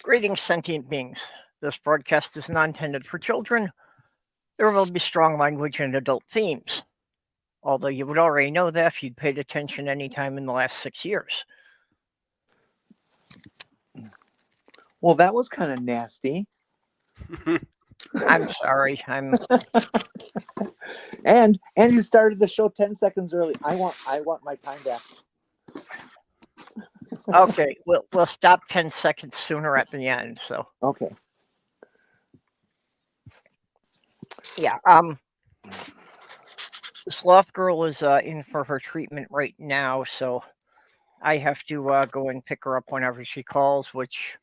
Greetings, sentient beings. This broadcast is not intended for children. There will be strong language and adult themes. Although you would already know that if you'd paid attention any time in the last 6 years. Well, that was kind of nasty. I'm sorry. And you started the show 10 seconds early. I want my time back. Okay, we'll stop 10 seconds sooner at the end. So okay. Yeah. The sloth girl is in for her treatment right now, so I have to go and pick her up whenever she calls, which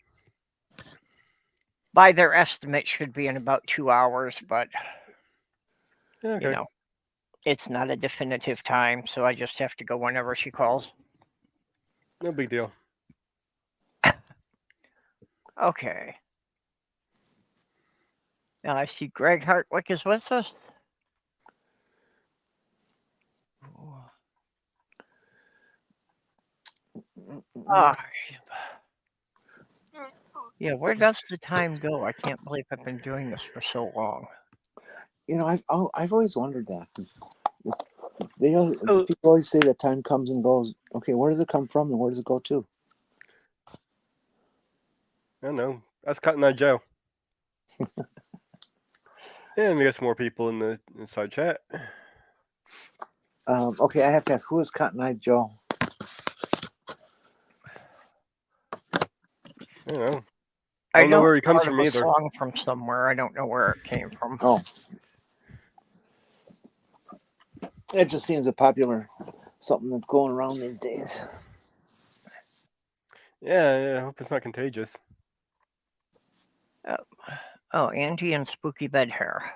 by their estimate should be in about 2 hours, but it's not a definitive time, so I just have to go whenever she calls. No big deal. Okay. Now I see Greg Hartwick is with us. Yeah, where does the time go? I can't believe I've been doing this for so long. I've always wondered that. People always say that time comes and goes. Okay, where does it come from and where does it go to? I don't know. That's Cotton Eye Joe. And we got some more people in the inside chat. Okay, I have to ask, who is Cotton Eye Joe? I don't know. I don't know where he comes from either. Song from somewhere. I don't know where it came from. Oh. It just seems a popular something that's going around these days. Yeah, I hope it's not contagious. Oh, Angie and Spooky Bed Hair.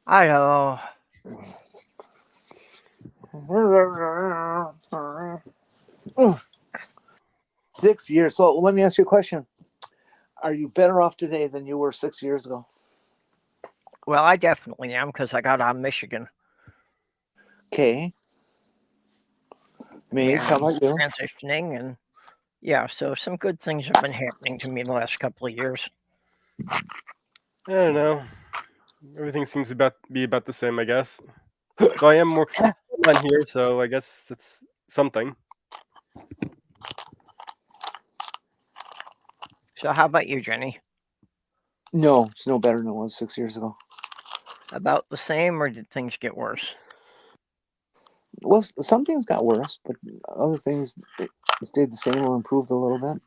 Hello. 6 years. So let me ask you a question. Are you better off today than you were 6 years ago? Well, I definitely am because I got on Michigan. Okay. Mage, how about you? Transitioning and so some good things have been happening to me the last couple of years. I don't know. Everything seems to be about the same, I guess. So I am more on here, so I guess it's something. So how about you, Jenny? No, it's no better than it was 6 years ago. About the same, or did things get worse? Well, some things got worse, but other things stayed the same or improved a little bit.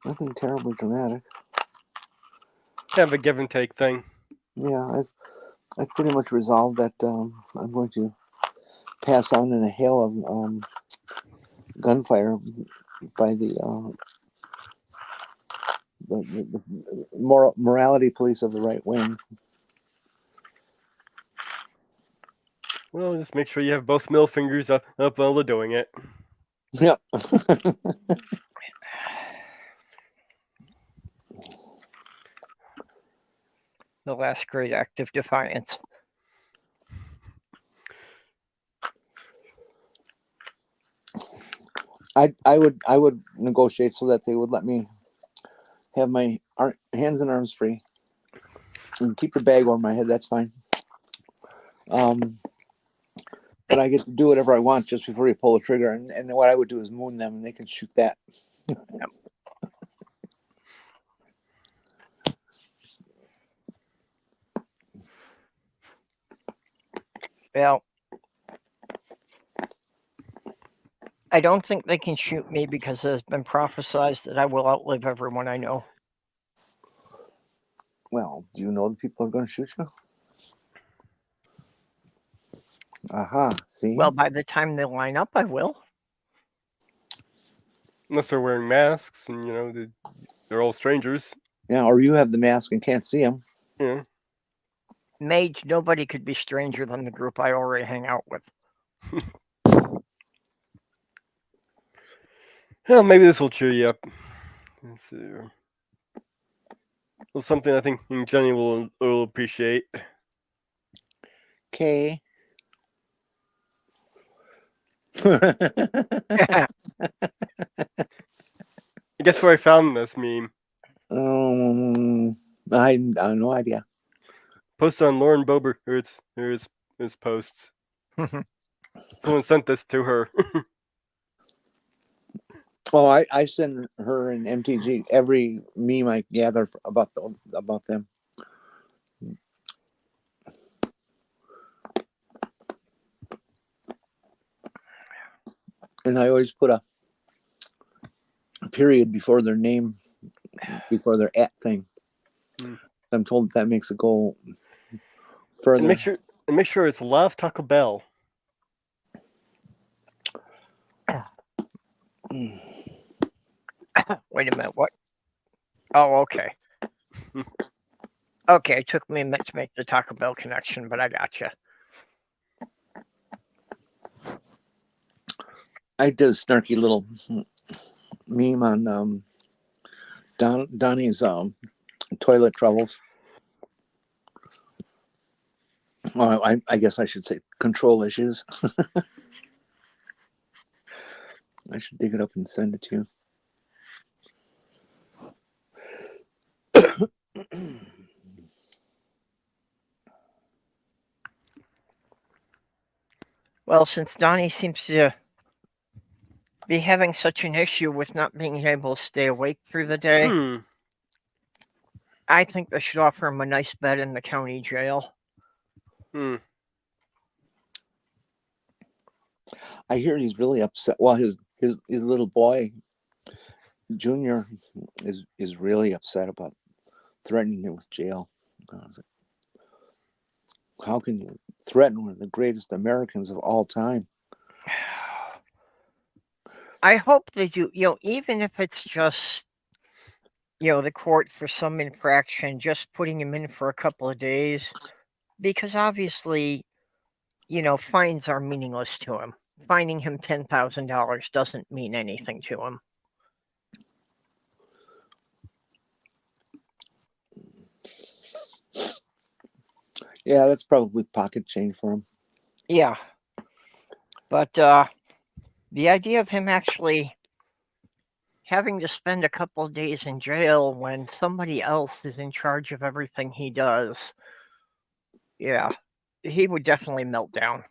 Nothing terribly dramatic. Kind of a give and take thing. Yeah, I've pretty much resolved that I'm going to pass on in a hail of gunfire by the morality police of the right wing. Well, just make sure you have both middle fingers up while they're doing it. Yep. The last great act of defiance. I would negotiate so that they would let me have my hands and arms free and keep the bag over my head. That's fine. But I get to do whatever I want just before you pull the trigger. And what I would do is moon them, and they can shoot that. Yep. Well, I don't think they can shoot me because it has been prophesized that I will outlive everyone I know. Well, do you know the people are going to shoot you? Aha, see? Well, by the time they line up, I will. Unless they're wearing masks and, they're all strangers. Yeah, or you have the mask and can't see them. Yeah. Mage, nobody could be stranger than the group I already hang out with. Well, maybe this will cheer you up. Let's see. Well, something I think Jenny will appreciate. Okay. Guess where I found this meme? I have no idea. Posted on Lauren Bober. Here's his posts. Someone sent this to her. Oh, I send her and MTG every meme I gather about them. And I always put a period before their name, before their @ thing. I'm told that makes it go further. And make sure it's Love Taco Bell. Wait a minute, what? Oh, okay. Okay, it took me a minute to make the Taco Bell connection, but I gotcha. I did a snarky little meme on Donnie's toilet troubles. Oh, I guess I should say control issues. I should dig it up and send it to you. Well, since Donnie seems to be having such an issue with not being able to stay awake through the day, I think they should offer him a nice bed in the county jail. I hear he's really upset. Well, his little boy, Junior, is really upset about threatening him with jail. I was like, how can you threaten one of the greatest Americans of all time? I hope they do, even if it's just, the court for some infraction, just putting him in for a couple of days, because obviously, fines are meaningless to him. Fining him $10,000 doesn't mean anything to him. Yeah, that's probably pocket change for him. Yeah. But the idea of him actually having to spend a couple of days in jail when somebody else is in charge of everything he does, yeah, he would definitely melt down.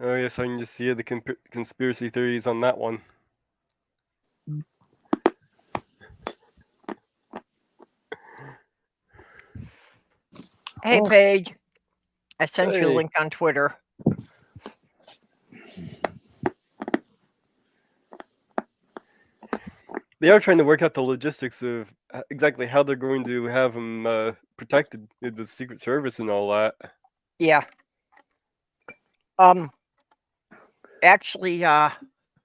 Oh yes, I can just see the conspiracy theories on that one. Hey, Paige, I sent you a Hey. link on Twitter. They are trying to work out the logistics of exactly how they're going to have him protected with the Secret Service and all that. Yeah. Actually,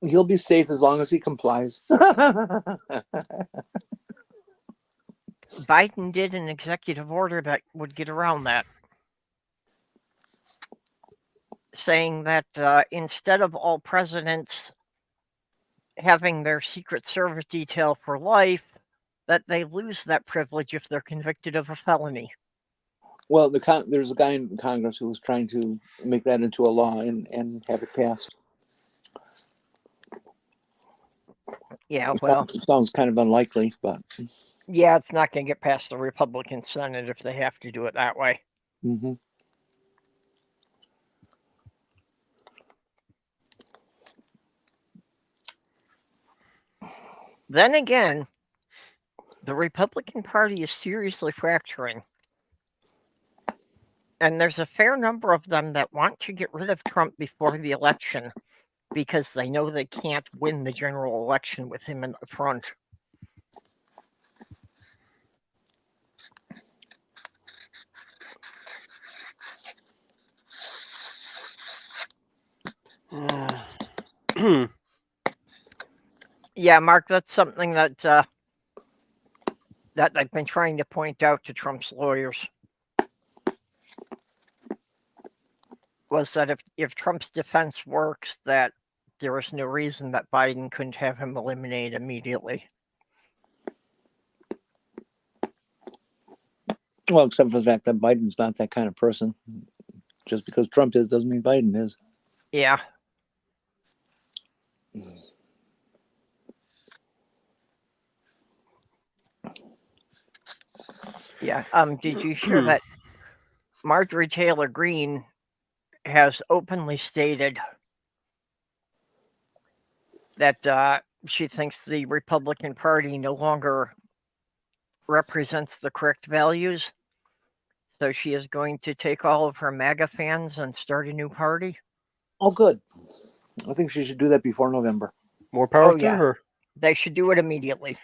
he'll be safe as long as he complies. Biden did an executive order that would get around that, saying that instead of all presidents having their Secret Service detail for life, that they lose that privilege if they're convicted of a felony. Well, there's a guy in Congress who was trying to make that into a law and have it passed. Yeah, well, it sounds kind of unlikely, but yeah, it's not going to get past the Republican Senate if they have to do it that way. Mm-hmm. Then again, the Republican Party is seriously fracturing. And there's a fair number of them that want to get rid of Trump before the election because they know they can't win the general election with him in the front. Yeah, Mark, that's something that that I've been trying to point out to Trump's lawyers. Was that if Trump's defense works, that there is no reason that Biden couldn't have him eliminated immediately. Well, except for the fact that Biden's not that kind of person. Just because Trump is doesn't mean Biden is. Yeah. Yeah. Did you hear that Marjorie Taylor Greene has openly stated that she thinks the Republican Party no longer represents the correct values? So she is going to take all of her MAGA fans and start a new party? Oh, good. I think she should do that before November. More power Oh, to yeah. her. They should do it immediately.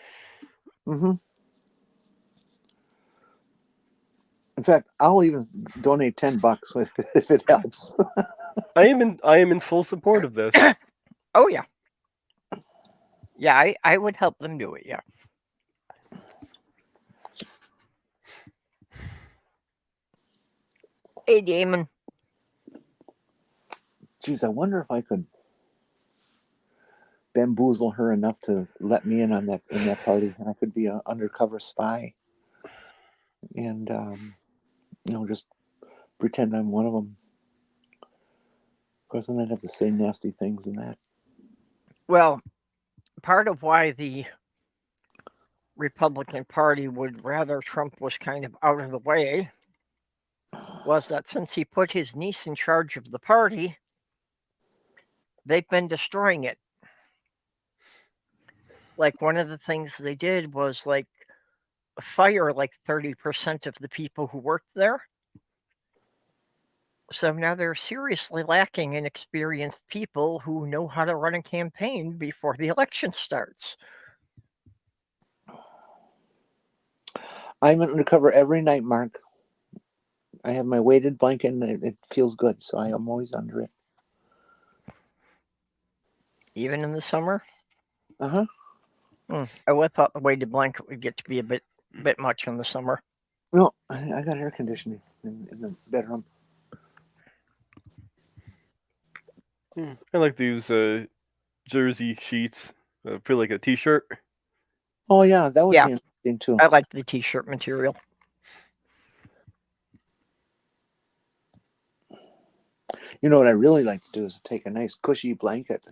Mm-hmm. In fact, I'll even donate $10 if it helps. I am in full support of this. Oh, yeah. Yeah, I would help them do it, yeah. Hey, Damon. Geez, I wonder if I could bamboozle her enough to let me in on that party, and I could be an undercover spy, and just pretend I'm one of them. Of course, then I'd have to say nasty things and that. Well, part of why the Republican Party would rather Trump was kind of out of the way was that since he put his niece in charge of the party, they've been destroying it. Like, one of the things they did was, like, fire like 30% of the people who worked there. So now they're seriously lacking in experienced people who know how to run a campaign before the election starts. I'm undercover every night, Mark. I have my weighted blanket, and it feels good, so I am always under it. Even in the summer? Uh-huh. I would have thought the weighted blanket would get to be a bit much in the summer. No, I got air conditioning in the bedroom. I like these jersey sheets. Feel like a t-shirt. Oh, yeah, that would Yeah. be interesting, too. I like the t-shirt material. You know what I really like to do is take a nice cushy blanket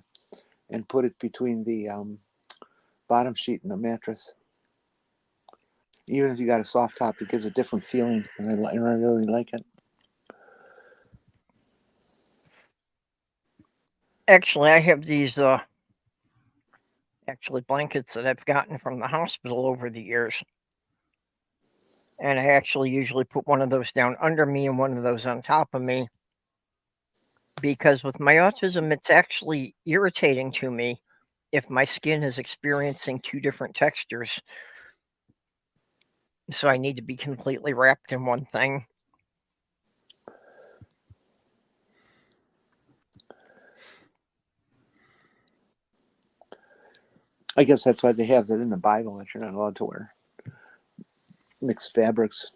and put it between the bottom sheet and the mattress. Even if you got a soft top, it gives a different feeling, and I really like it. Actually, I have these blankets that I've gotten from the hospital over the years. And I actually usually put one of those down under me and one of those on top of me. Because with my autism, it's actually irritating to me if my skin is experiencing two different textures. So I need to be completely wrapped in one thing. I guess that's why they have that in the Bible, that you're not allowed to wear mixed fabrics.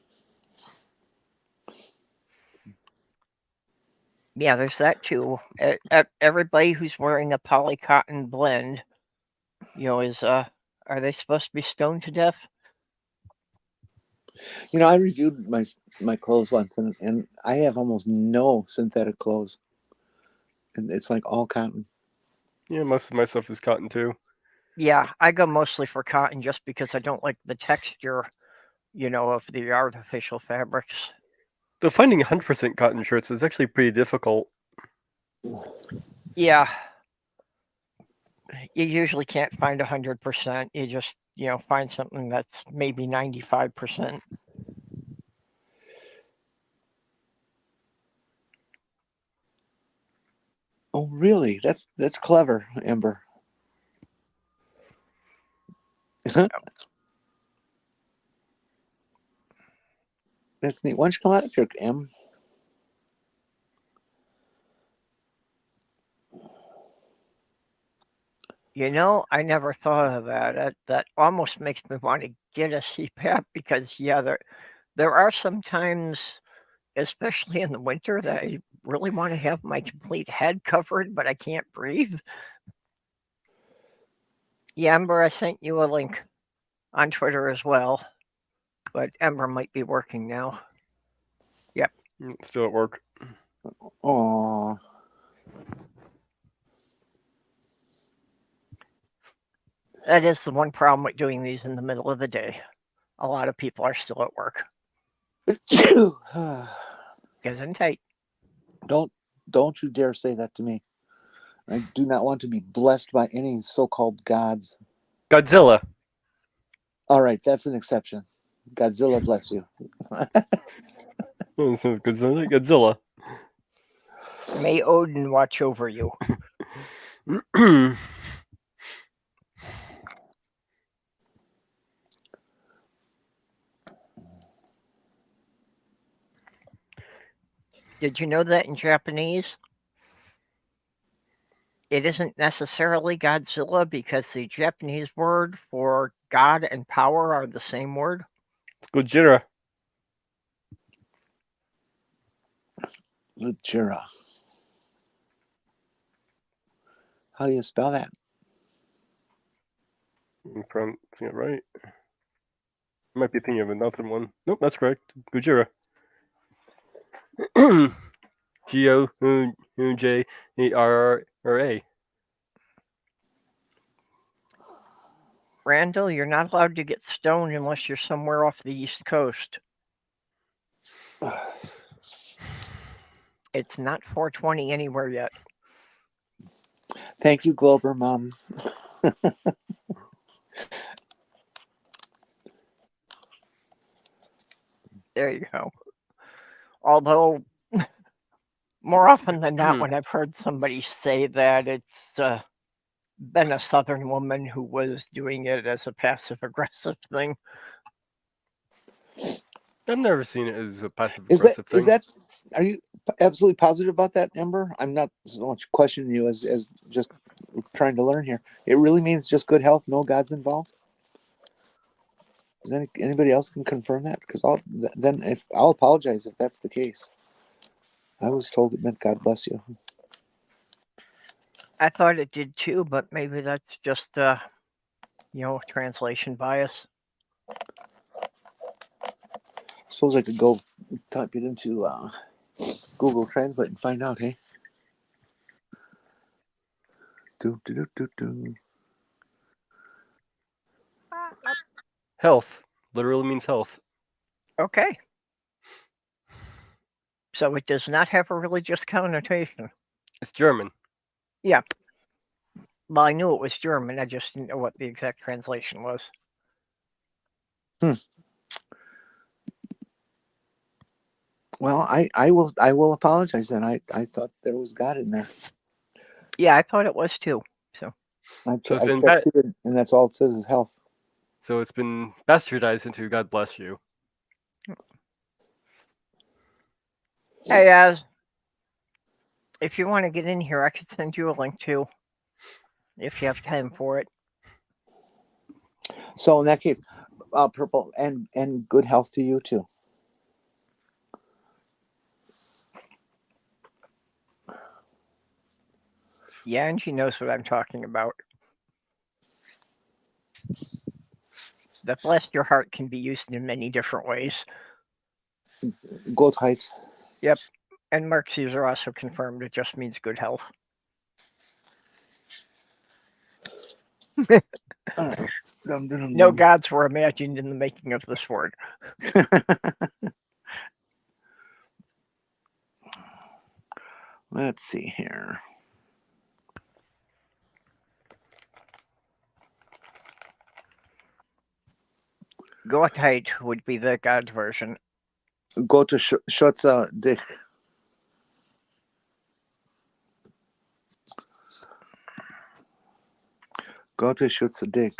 Yeah, there's that too. Everybody who's wearing a poly cotton blend, is are they supposed to be stoned to death? I reviewed my clothes once, and I have almost no synthetic clothes. And it's like all cotton. Yeah, most of my stuff is cotton too. Yeah, I go mostly for cotton just because I don't like the texture, of the artificial fabrics. Though finding 100% cotton shirts is actually pretty difficult. Yeah. You usually can't find 100%. You just, find something that's maybe 95%. Oh, really? That's clever, Amber. That's neat. Why don't you come out of here, Em? I never thought of that. That almost makes me want to get a CPAP because, yeah, there are some times, especially in the winter, that I really want to have my complete head covered, but I can't breathe. Yeah, Ember, I sent you a link on Twitter as well, but Ember might be working now. Yep. Still at work. Aw. That is the one problem with doing these in the middle of the day. A lot of people are still at work. Gesundheit. Don't you dare say that to me. I do not want to be blessed by any so-called gods. Godzilla. All right, that's an exception. Godzilla bless you. Godzilla. May Odin watch over you. Did you know that in Japanese, it isn't necessarily Godzilla because the Japanese word for God and power are the same word? It's Gojira. Gojira. How do you spell that? I'm pronouncing it right. I might be thinking of another one. Nope, that's correct. Gojira. Gojira. Randall, you're not allowed to get stoned unless you're somewhere off the East Coast. It's not 420 anywhere yet. Thank you, Glober Mom. There you go. Although, more often than not, when I've heard somebody say that, it's been a Southern woman who was doing it as a passive-aggressive thing. I've never seen it as a passive-aggressive thing. Is that? Are you absolutely positive about that, Ember? I'm not so much questioning you as just trying to learn here. It really means just good health, no gods involved. Does anybody else can confirm that? Because I'll apologize if that's the case. I was told it meant God bless you. I thought it did too, but maybe that's just translation bias. I suppose I could go type it into Google Translate and find out, hey? Health. Literally means health. Okay. So it does not have a religious connotation. It's German. Yeah. Well, I knew it was German. I just didn't know what the exact translation was. Well, I will apologize then. I thought there was God in there. Yeah, I thought it was too. So I checked it, and that's all it says is health. So it's been bastardized into God bless you. Hey, if you want to get in here, I could send you a link too, if you have time for it. So in that case, Purple and good health to you too. Yeah, and she knows what I'm talking about. That bless your heart can be used in many different ways. Goatheit. Yep. And Mark's user also confirmed it just means good health. No gods were imagined in the making of this word. Let's see here. Gottheit would be the god version. Go to Schotza dich. Go to Schotza dich.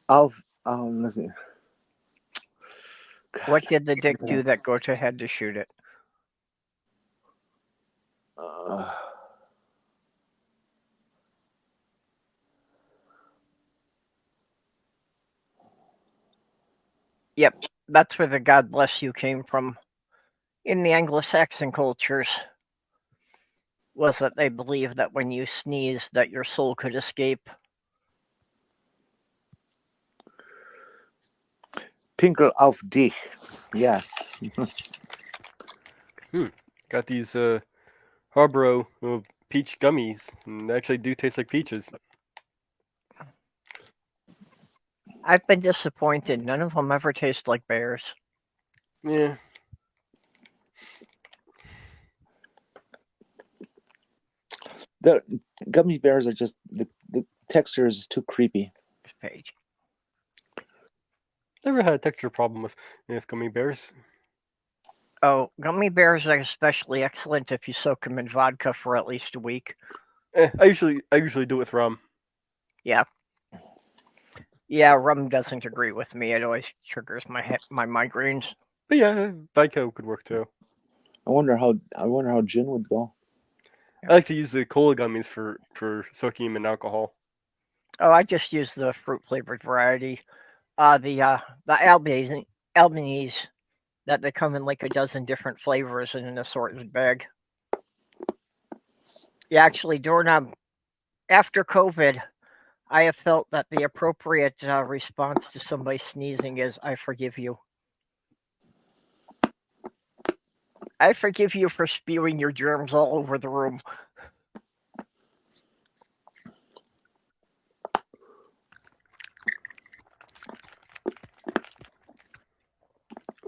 Let's see. What did the dick do that Gotha had to shoot it? Yep, that's where the God bless you came from. In the Anglo-Saxon cultures, was that they believed that when you sneezed, that your soul could escape. Pinkel auf dich. Yes. Got these Harborough peach gummies, and they actually do taste like peaches. I've been disappointed. None of them ever taste like bears. Yeah. The gummy bears are just the texture is too creepy. This page. Never had a texture problem with gummy bears. Oh, gummy bears are especially excellent if you soak them in vodka for at least a week. I usually do it with rum. Yeah. Yeah, rum doesn't agree with me. It always triggers my migraines. But yeah, vodka could work too. I wonder how gin would go. I like to use the cola gummies for soaking them in alcohol. Oh, I just use the fruit flavored variety. The Albanese that they come in like a dozen different flavors in an assorted bag. Yeah, actually, after COVID, I have felt that the appropriate response to somebody sneezing is, I forgive you. I forgive you for spewing your germs all over the room.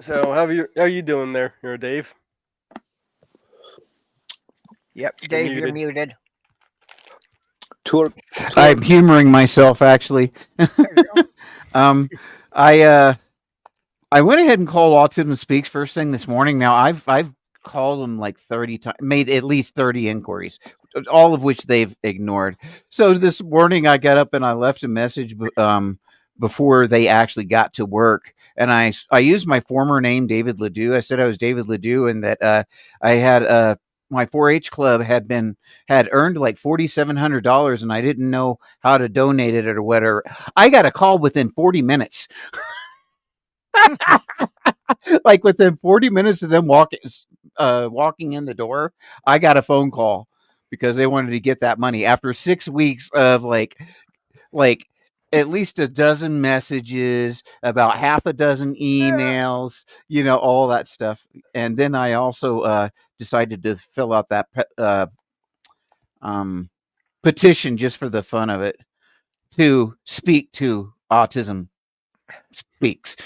So how are you doing there, Dave? Yep, Dave, you're muted. Tour. I'm humoring myself, actually. I went ahead and called Autism Speaks first thing this morning. Now I've called them like 30 times, made at least 30 inquiries, all of which they've ignored. So this morning I got up and I left a message before they actually got to work, and I used my former name, David Ledoux. I said I was David Ledoux, and that I had my 4-H club had earned like $4,700, and I didn't know how to donate it or whatever. I got a call within 40 minutes. Like within 40 minutes of them walking in the door, I got a phone call because they wanted to get that money after 6 weeks of like at least a dozen messages, about half a dozen emails, all that stuff. And then I also decided to fill out that petition just for the fun of it to speak to Autism Speaks.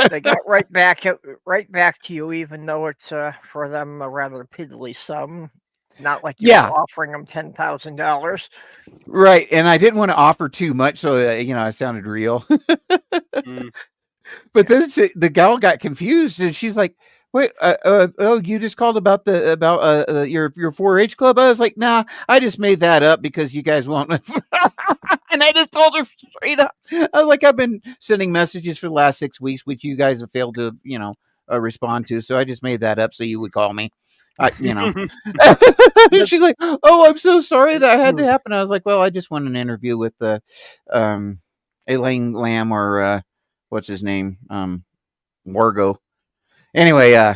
They got right back to you, even though it's for them a rather piddly sum. Not like you were offering them $10,000. Right, and I didn't want to offer too much, so I sounded real. But then the gal got confused, and she's like, "Wait, oh, you just called about your 4-H club?" I was like, "Nah, I just made that up because you guys won't." And I just told her straight up. I was like, "I've been sending messages for the last 6 weeks, which you guys have failed to, respond to. So I just made that up so you would call me." She's like, "Oh, I'm so sorry that had to happen." I was like, "Well, I just won an interview with Elaine Lamb or what's his name, Wargo." Anyway,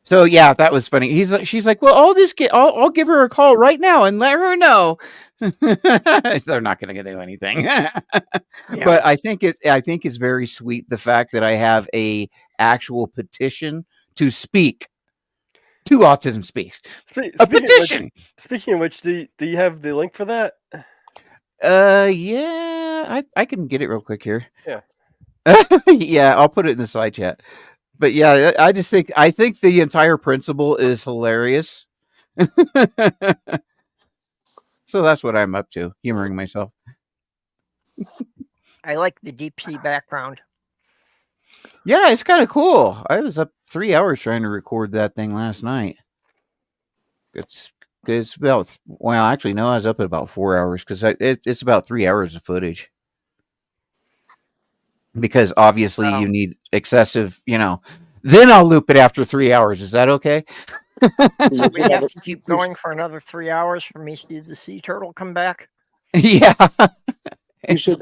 so yeah, that was funny. She's like, "Well, I'll give her a call right now and let her know." They're not going to do anything. But I think it's very sweet the fact that I have a actual petition to speak to Autism Speaks. Petition. Speaking of which, do you have the link for that? Yeah, I can get it real quick here. Yeah. Yeah, I'll put it in the side chat. But yeah, I think the entire principle is hilarious. So that's what I'm up to, humoring myself. I like the deep sea background. Yeah, it's kind of cool. I was up 3 hours trying to record that thing last night. It's about, well, actually, no, I was up at about 4 hours because it's about 3 hours of footage. Because obviously you need excessive, then I'll loop it after 3 hours. Is that okay? So we have to keep going for another 3 hours for me to see the sea turtle come back? Yeah. You should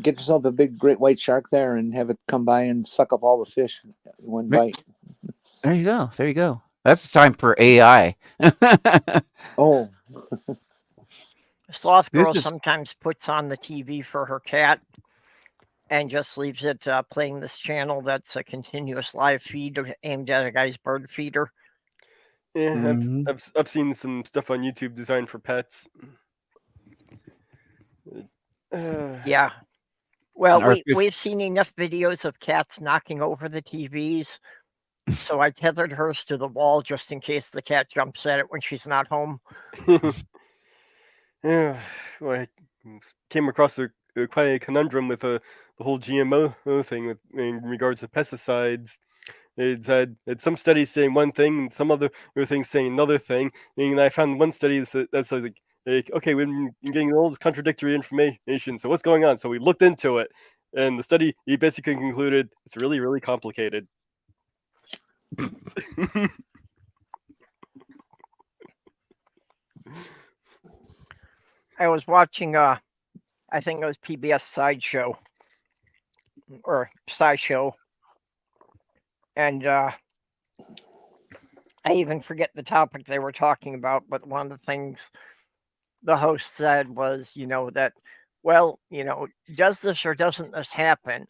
get yourself a big great white shark there and have it come by and suck up all the fish in one bite. There you go. There you go. That's time for AI. Oh. Sloth Girl sometimes puts on the TV for her cat and just leaves it playing this channel that's a continuous live feed aimed at a guy's bird feeder. Yeah, I've seen some stuff on YouTube designed for pets. Yeah. Well, Or if it's- we've seen enough videos of cats knocking over the TVs, so I tethered hers to the wall just in case the cat jumps at it when she's not home. Yeah, well, I came across quite a conundrum with the whole GMO thing in regards to pesticides. It's had some studies saying one thing and some other things saying another thing. And I found one study that says like, okay, we've been getting all this contradictory information. So what's going on? So we looked into it, and the study he basically concluded it's really, really complicated. I was watching I think it was PBS Sideshow or SciShow, and I even forget the topic they were talking about, but one of the things the host said was, that, well, does this or doesn't this happen?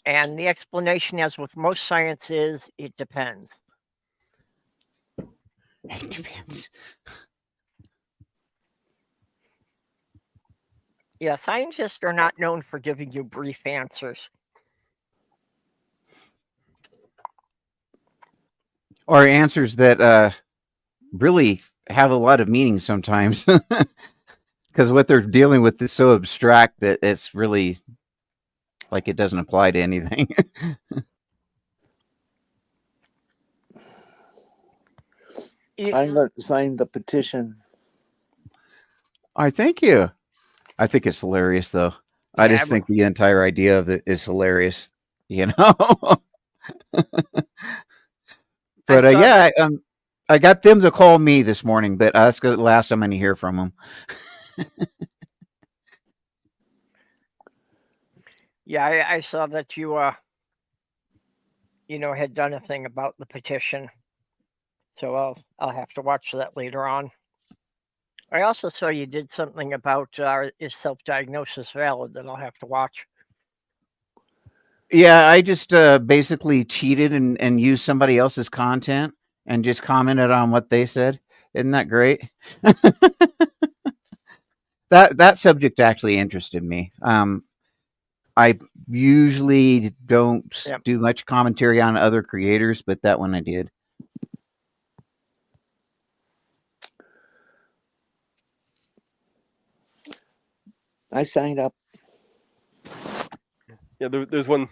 And the explanation, as with most science, is it depends. It depends. Yeah, scientists are not known for giving you brief answers. Or answers that really have a lot of meaning sometimes. Because what they're dealing with is so abstract that it's really like it doesn't apply to anything. I'm going to sign the petition. I thank you. I think it's hilarious, though. I Yeah, just think the entire idea of it is hilarious, you know. But saw yeah, I got them to call me this morning, but that's the last I'm going to hear from them. Yeah, I saw that you had done a thing about the petition, so I'll have to watch that later on. I also saw you did something about is self-diagnosis valid that I'll have to watch. Yeah, I just basically cheated and used somebody else's content and just commented on what they said. Isn't that great? That subject actually interested me. I usually don't do much commentary on other creators, but that one I did. I signed up. Yeah, there's one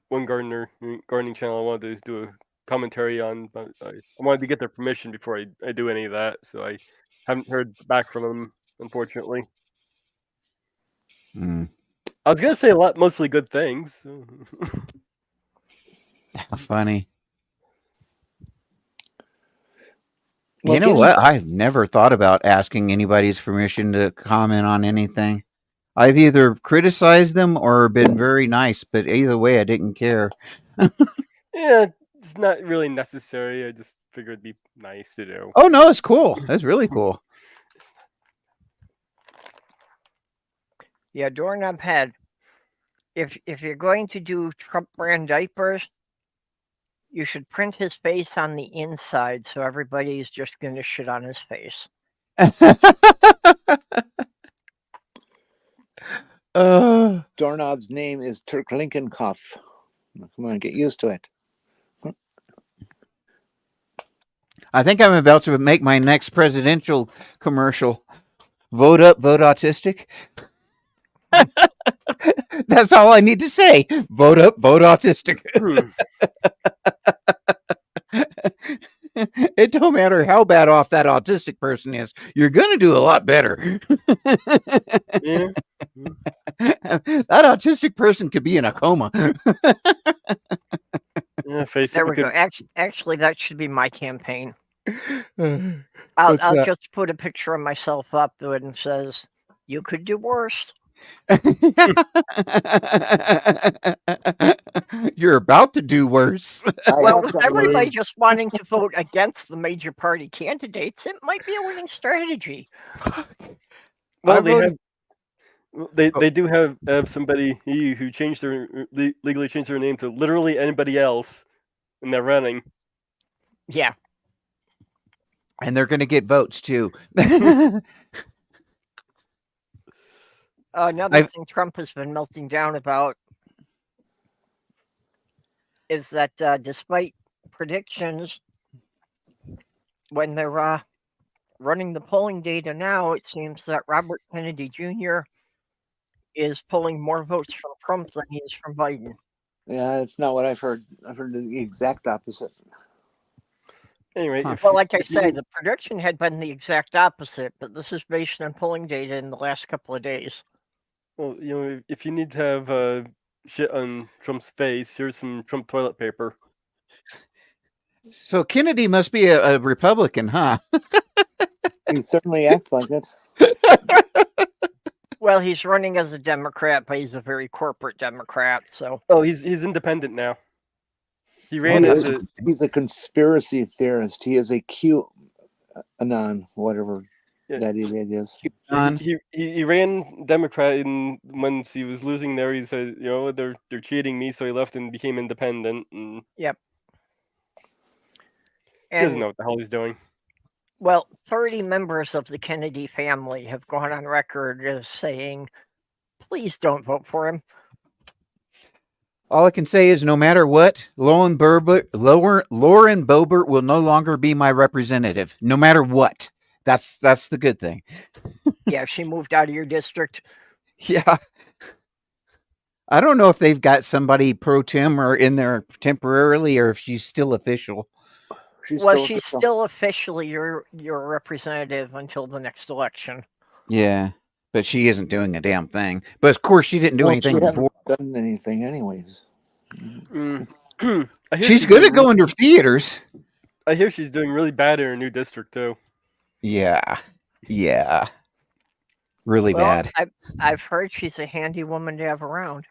gardening channel I wanted to do a commentary on, but I wanted to get their permission before I do any of that, so I haven't heard back from them, unfortunately. Mm. I was gonna say mostly good things. Funny. Well, you know what? I've never thought about asking anybody's permission to comment on anything. I've either criticized them or been very nice, but either way, I didn't care. Yeah, it's not really necessary. I just figured it'd be nice to do. Oh no, it's cool. That's really cool. Yeah, Doorknob Head. If you're going to do Trump brand diapers, you should print his face on the inside, so everybody's just going to shit on his face. Doorknob's name is Turklinkenkopf. Come on, get used to it. I think I'm about to make my next presidential commercial. Vote up, vote autistic. That's all I need to say. Vote up, vote autistic. It don't matter how bad off that autistic person is. You're going to do a lot better. Yeah. That autistic person could be in a coma. Yeah, face There it, we go. Actually, that should be my campaign. I'll I'll just put a picture of myself up and says, "You could do worse." You're about to do worse. Well, with everybody just wanting to vote against the major party candidates, it might be a winning strategy. Well, they do have somebody who changed legally changed their name to literally anybody else, and they're running. Yeah. And they're going to get votes too. Another thing Trump has been melting down about is that despite predictions, when they're running the polling data now, it seems that Robert Kennedy Jr. is pulling more votes from Trump than he is from Biden. Yeah, it's not what I've heard. I've heard the exact opposite. Anyway, Well, like I say, the prediction had been the exact opposite, but this is based on polling data in the last couple of days. Well, if you need to have shit on Trump's face, here's some Trump toilet paper. So Kennedy must be a Republican, huh? He certainly acts like it. Well, he's running as a Democrat, but he's a very corporate Democrat. So, he's independent now. He ran as he's a conspiracy theorist. He is a QAnon, whatever that idiot is. He ran Democrat, and once he was losing there, he said, they're cheating me, so he left and became independent. And yep. He doesn't know what the hell he's doing. Well, 30 members of the Kennedy family have gone on record as saying, please don't vote for him. All I can say is no matter what, Lauren Boebert will no longer be my representative, no matter what. That's the good thing. Yeah, she moved out of your district. Yeah. I don't know if they've got somebody pro tem or in there temporarily, or if she's still official. She's still officially your representative until the next election. Yeah, but she isn't doing a damn thing. But of course, she didn't do anything before. Done anything, anyways. She's good at going to theaters. I hear she's doing really bad in her new district too. Yeah, really bad. I've heard she's a handy woman to have around.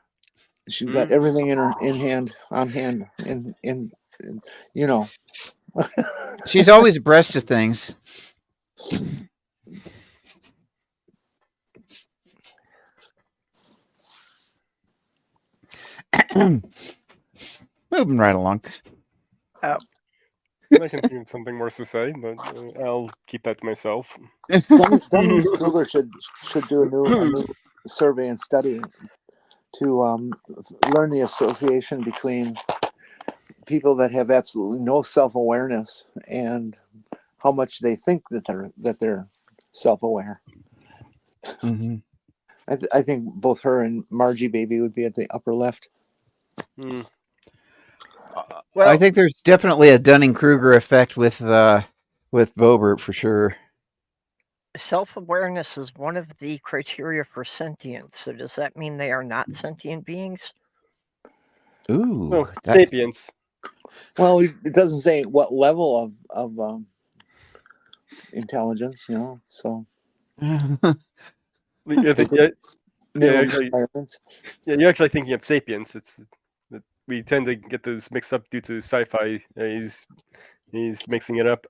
She's got everything on hand, She's always abreast of things. Moving right along. I can think of something worse to say, but I'll keep that to myself. Kruger should do a new survey and study to learn the association between people that have absolutely no self-awareness and how much they think that they're self-aware. Mm-hmm. I think both her and Margie Baby would be at the upper left. Well, I think there's definitely a Dunning-Kruger effect with Boebert for sure. Self-awareness is one of the criteria for sentience. So does that mean they are not sentient beings? Ooh, sapiens. Well, it doesn't say what level of intelligence, so. You're actually thinking of sapiens. We tend to get those mixed up due to sci-fi. He's mixing it up.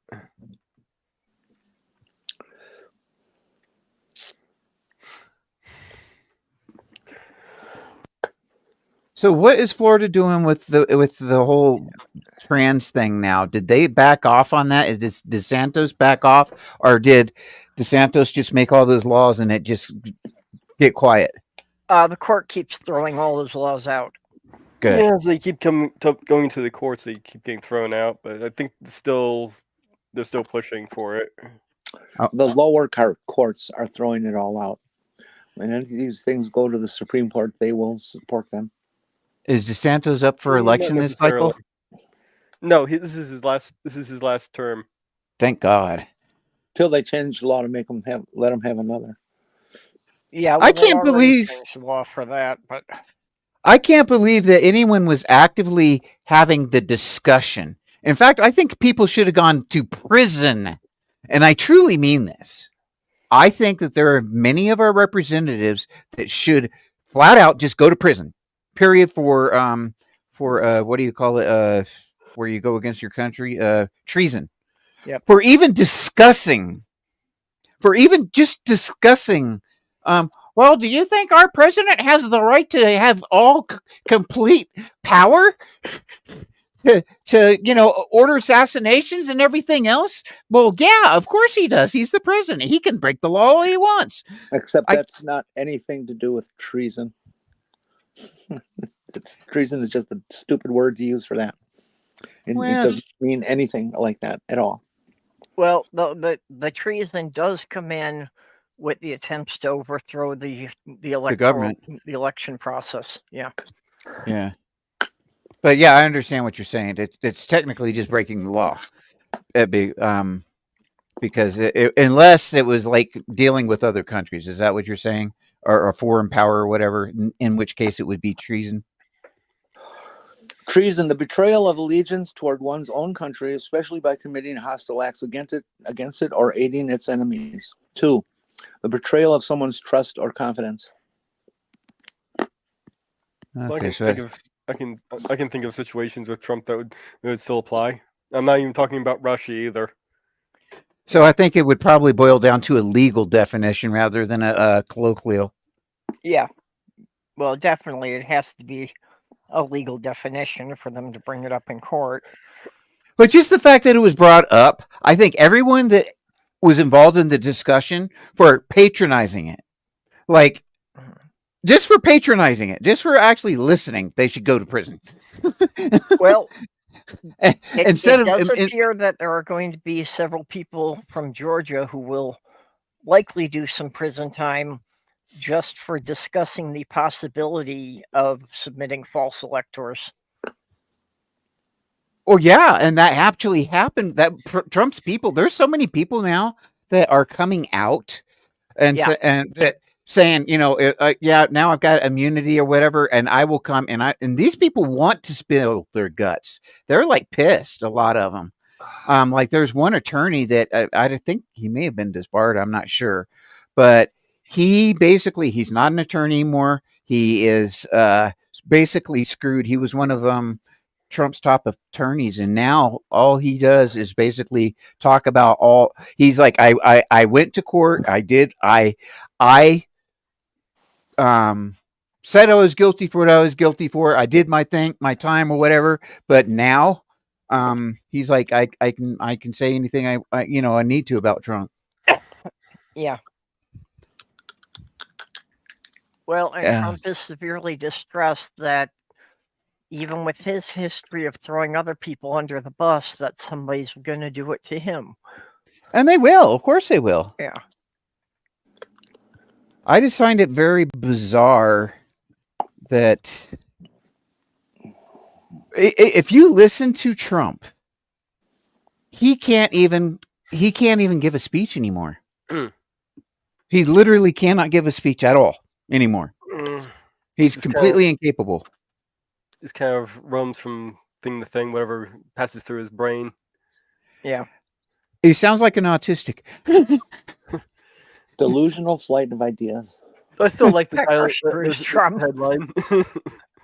So what is Florida doing with the whole trans thing now? Did they back off on that? Did DeSantis back off, or did DeSantis just make all those laws and it just get quiet? The court keeps throwing all those laws out. Good. Yeah, as they keep going to the courts, they keep getting thrown out. But I think they're still pushing for it. The lower courts are throwing it all out. When any of these things go to the Supreme Court, they will support them. Is DeSantis up for election this cycle? No, this is his last term. Thank God. Till they change the law to let him have another. Yeah, I can't believe the law for that, but I can't believe that anyone was actively having the discussion. In fact, I think people should have gone to prison, and I truly mean this. I think that there are many of our representatives that should flat out just go to prison. Period. For what do you call it? Where you go against your country? Treason. Yep. For even discussing. Well, do you think our president has the right to have all complete power? to order assassinations and everything else. Well, yeah, of course he does. He's the president. He can break the law all he wants. Except that's not anything to do with treason. Treason is just a stupid word to use for that. And it doesn't mean anything like that at all. Well, the treason does come in with the attempts to overthrow the government, the election process. Yeah. Yeah. But yeah, I understand what you're saying. It's technically just breaking the law. It'd be, because unless it was like dealing with other countries, is that what you're saying, or a foreign power or whatever? In which case, it would be treason. Treason, the betrayal of allegiance toward one's own country, especially by committing hostile acts against it or aiding its enemies. 2, the betrayal of someone's trust or confidence. Okay, I can think of situations with Trump that would still apply. I'm not even talking about Russia either. So I think it would probably boil down to a legal definition rather than a colloquial. Yeah. Well, definitely, it has to be a legal definition for them to bring it up in court. But just the fact that it was brought up, I think everyone that was involved in the discussion for patronizing it, like just for patronizing it, just for actually listening, they should go to prison. Well, it instead does appear that there are going to be several people from Georgia who will likely do some prison time just for discussing the possibility of submitting false electors. Oh yeah, and that actually happened. That Trump's people, there's so many people now that are coming out and saying, yeah, now I've got immunity or whatever, and I will come and these people want to spill their guts. They're like pissed, a lot of them. Like there's one attorney that I think he may have been disbarred. I'm not sure, but he's not an attorney anymore. He is basically screwed. He was one of Trump's top attorneys, and now all he does is basically talk about he's like, I went to court. I said I was guilty for what I was guilty for. I did my time or whatever. But now, he's like, I can say anything I need to about Trump. Yeah. Well, and Trump is severely distressed that even with his history of throwing other people under the bus, that somebody's going to do it to him. And they will. Of course they will. Yeah. I just find it very bizarre that if you listen to Trump, he can't even give a speech anymore. He literally cannot give a speech at all anymore. He's completely incapable. This kind of roams from thing to thing, whatever passes through his brain. Yeah. He sounds like an autistic. Delusional flight of ideas. I still like the title, headline.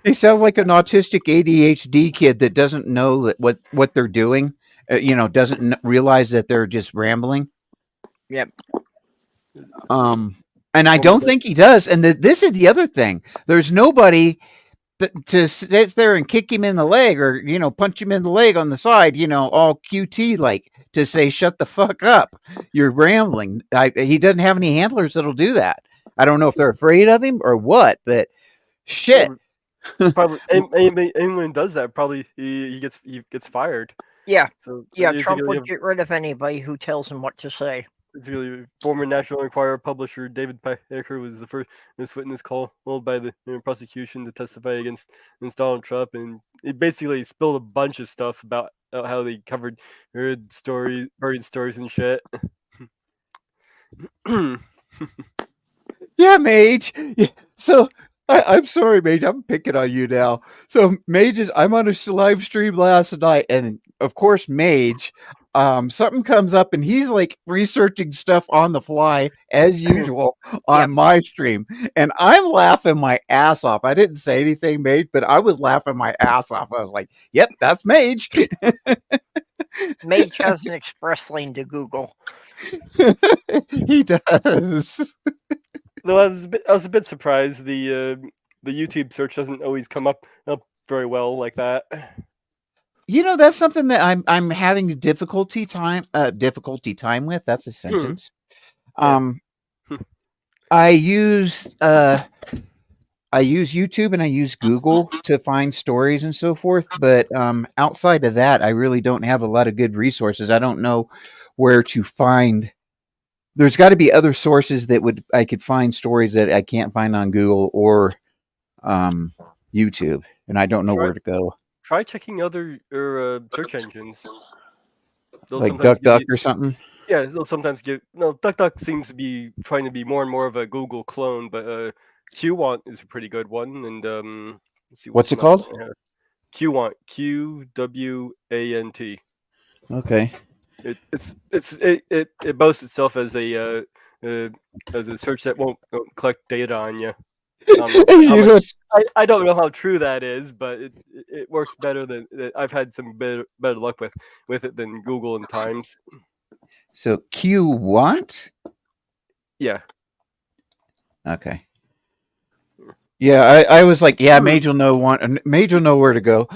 He sounds like an autistic ADHD kid that doesn't know that what they're doing. Doesn't realize that they're just rambling. Yep. And I don't think he does. And this is the other thing. There's nobody to sit there and kick him in the leg or, punch him in the leg on the side, all QT like to say, shut the fuck up. You're rambling. He doesn't have any handlers that'll do that. I don't know if they're afraid of him or what, but shit. Probably anyone does that, probably he gets fired. Yeah. So Trump would get rid of anybody who tells him what to say. Former National Enquirer publisher David Packer was the first witness called by the prosecution to testify against Donald Trump, and he basically spilled a bunch of stuff about how they covered buried stories and shit. Yeah, Mage. Yeah. So I'm sorry, Mage. I'm picking on you now. So Mage I'm on a live stream last night, and of course, Mage, something comes up, and he's like researching stuff on the fly as usual on my stream, and I'm laughing my ass off. I didn't say anything, Mage, but I was laughing my ass off. I was like, "Yep, that's Mage." Mage has an express lane to Google. He does. Though I was a bit surprised the YouTube search doesn't always come up very well like that. That's something that I'm having difficulty time with. That's a sentence. Yeah. I use YouTube and I use Google to find stories and so forth, but outside of that, I really don't have a lot of good resources. I don't know where to find. There's got to be other sources that I could find stories that I can't find on Google or YouTube, and I don't know where to go. Try checking other search engines. They'll Like sometimes give DuckDuck you, or something. yeah, they'll sometimes give. No, DuckDuck seems to be trying to be more and more of a Google clone, but QWant is a pretty good one. And let's see What's it another called? one I have. QWant, QWANT. Okay. It boasts itself as a search that won't collect data on you. I don't know how true that is, but it works better than I've had some better luck with it than Google and Times. So QWant? Yeah. Okay. Yeah, I was like, yeah, Mage will know where to go.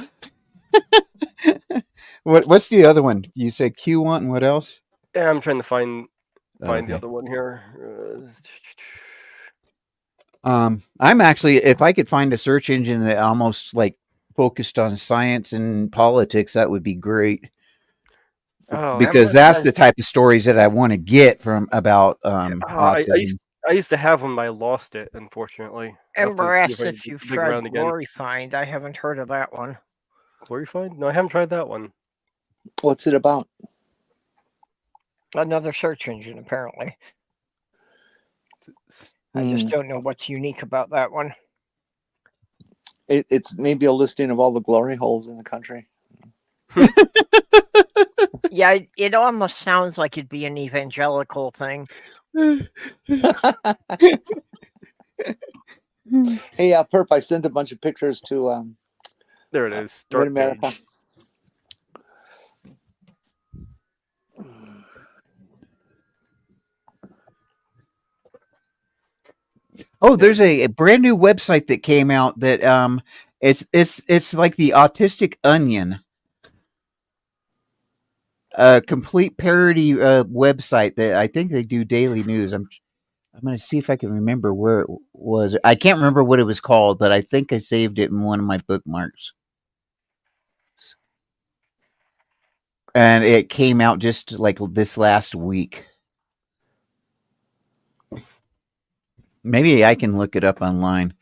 What's the other one? You said QWant and what else? Yeah, I'm trying to find Okay. the other one here. I'm actually, if I could find a search engine that almost like focused on science and politics, that would be great. Oh, Because that's the type of stories that I want to get from about autism. I used to have one, but I lost it, unfortunately. Ember asks if you've tried Glory Find. I haven't heard of that one. Glory Find? No, I haven't tried that one. What's it about? Another search engine, apparently. I just don't know what's unique about that one. It's maybe a listing of all the glory holes in the country. Yeah, it almost sounds like it'd be an evangelical thing. Hey, Perp, I sent a bunch of pictures to there it is. MidAmerica. Oh, there's a brand new website that came out that it's like the Autistic Onion. A complete parody website that I think they do daily news. I'm going to see if I can remember where it was. I can't remember what it was called, but I think I saved it in one of my bookmarks. And it came out just like this last week. Maybe I can look it up online.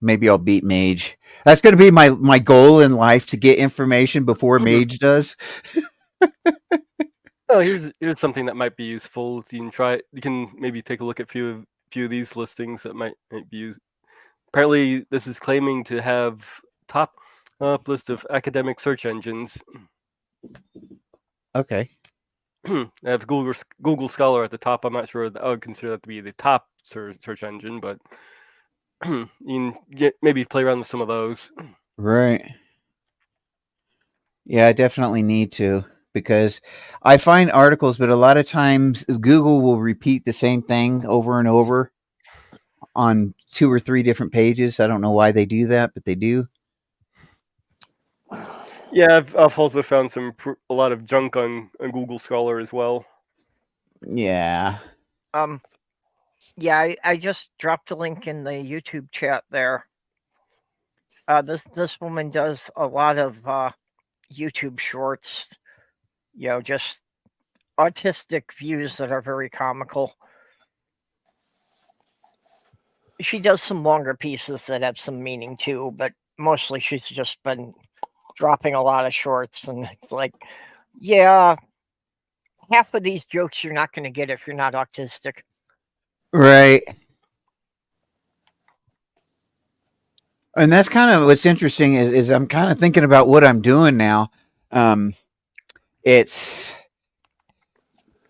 Maybe I'll beat Mage. That's going to be my goal in life, to get information before Mage does. Oh, here's something that might be useful. You can try. You can maybe take a look at few of these listings that might be used. Apparently, this is claiming to have top list of academic search engines. Okay. I have Google Scholar at the top. I'm not sure I would consider that to be the top search engine, but you can maybe play around with some of those. Right. Yeah, I definitely need to, because I find articles, but a lot of times Google will repeat the same thing over and over on 2 or 3 different pages. I don't know why they do that, but they do. Yeah, I've also found a lot of junk on Google Scholar as well. Yeah. Yeah, I just dropped a link in the YouTube chat there. This woman does a lot of YouTube shorts, just autistic views that are very comical. She does some longer pieces that have some meaning too, but mostly she's just been dropping a lot of shorts, and it's like, yeah, half of these jokes you're not going to get if you're not autistic. Right. And that's kind of what's interesting is I'm kind of thinking about what I'm doing now. It's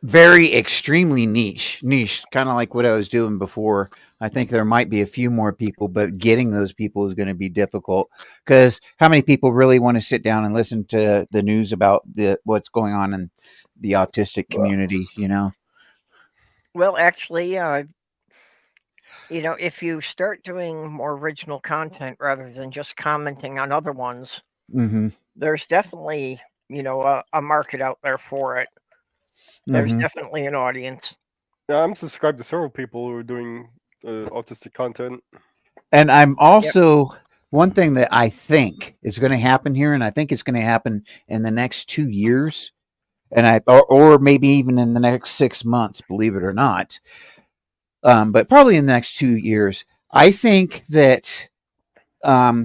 very extremely niche, kind of like what I was doing before. I think there might be a few more people, but getting those people is going to be difficult, because how many people really want to sit down and listen to the news about what's going on in the autistic community, Well, actually, if you start doing more original content rather than just commenting on other ones, Mm-hmm. There's definitely, a market out there for it. There's Mm-hmm. definitely an audience. Yeah, I'm subscribed to several people who are doing autistic content. And I'm also one thing that I think is going to happen here, and I think it's going to happen in the next 2 years, and or maybe even in the next 6 months, believe it or not. But probably in the next 2 years, I think that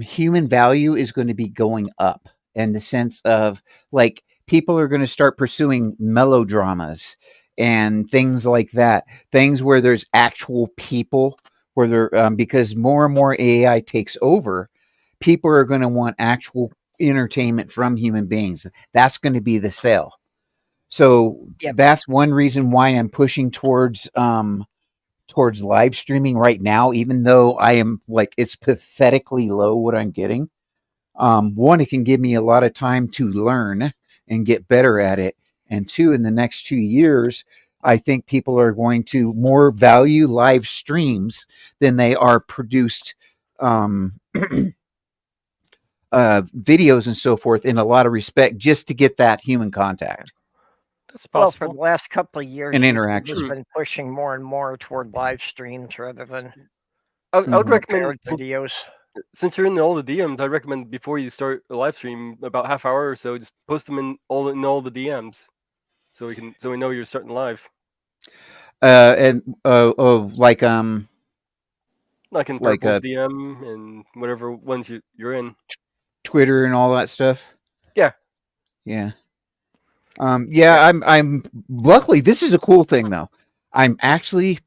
human value is going to be going up in the sense of like people are going to start pursuing melodramas and things like that, things where there's actual people, where there because more and more AI takes over, people are going to want actual entertainment from human beings. That's going to be the sale. So Yep. that's one reason why I'm pushing towards live streaming right now, even though I am like, it's pathetically low what I'm getting. One, it can give me a lot of time to learn and get better at it. And two, in the next 2 years, I think people are going to more value live streams than they are produced videos and so forth in a lot of respect, just to get that human contact That's Well, for possible. the last couple of years, and YouTube interaction. has been pushing more and more toward live streams rather than I would Mhm. recommend, prepared videos. since you're in all the DMs, I recommend before you start a live stream, about half hour or so, just post them in all the DMs, so we know you're starting live. Like Like in like Purple's DM and whatever ones you're in. Twitter and all that stuff. Yeah. Yeah. I'm luckily, this is a cool thing though. I'm actually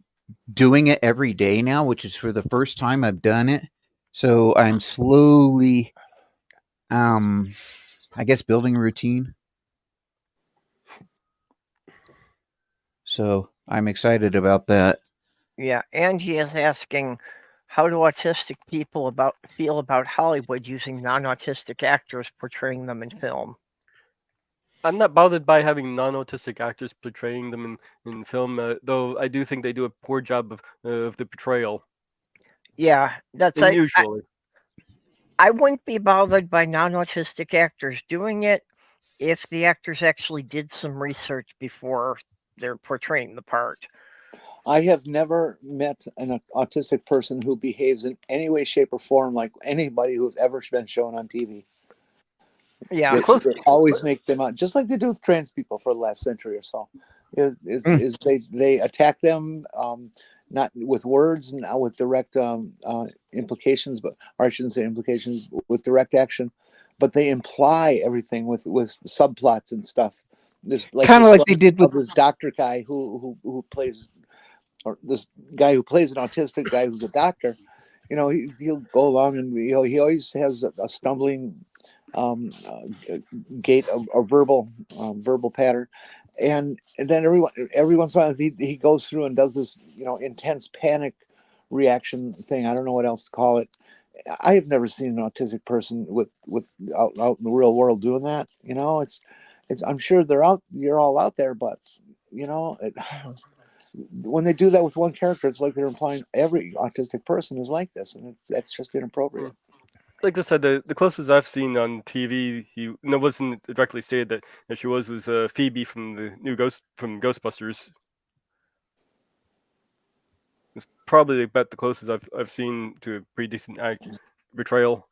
doing it every day now, which is for the first time I've done it. So I'm slowly I guess building a routine. So I'm excited about that. Yeah, Angie is asking, how do autistic people feel about Hollywood using non-autistic actors portraying them in film? I'm not bothered by having non-autistic actors portraying them in film, though I do think they do a poor job of the portrayal. Yeah, that's Usually. I wouldn't be bothered by non-autistic actors doing it if the actors actually did some research before they're portraying the part. I have never met an autistic person who behaves in any way, shape, or form like anybody who's ever been shown on TV. Yeah, They always make them out, just like they do with trans people for the last century or so. Is they attack them, not with words, not with direct implications, or I shouldn't say implications, with direct action, but they imply everything with subplots and stuff. This Kind of like they did with this doctor guy who plays, or this guy who plays an autistic guy who's a doctor. He'll go along and he always has a stumbling gait, a verbal pattern, and then every once in a while he goes through and does this intense panic reaction thing. I don't know what else to call it. I have never seen an autistic person with out in the real world doing that. It's I'm sure you're all out there, but when they do that with one character, it's like they're implying every autistic person is like this, and that's just inappropriate. Like I said, the closest I've seen on TV, it wasn't directly stated that she was Phoebe from the new from Ghostbusters. It's probably about the closest I've seen to a pretty decent portrayal.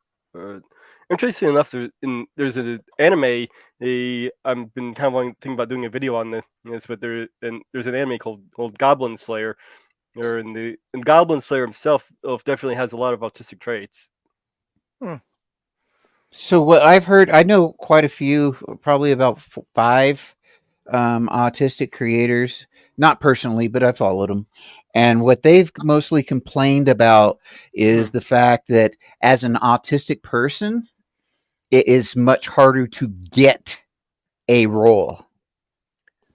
Interesting enough, there's an anime. I've been kind of thinking about doing a video on this, but there's an anime called Goblin Slayer, and Goblin Slayer himself definitely has a lot of autistic traits. So what I've heard, I know quite a few, probably about 5 autistic creators, not personally, but I followed them. And what they've mostly complained about is the fact that as an autistic person, it is much harder to get a role.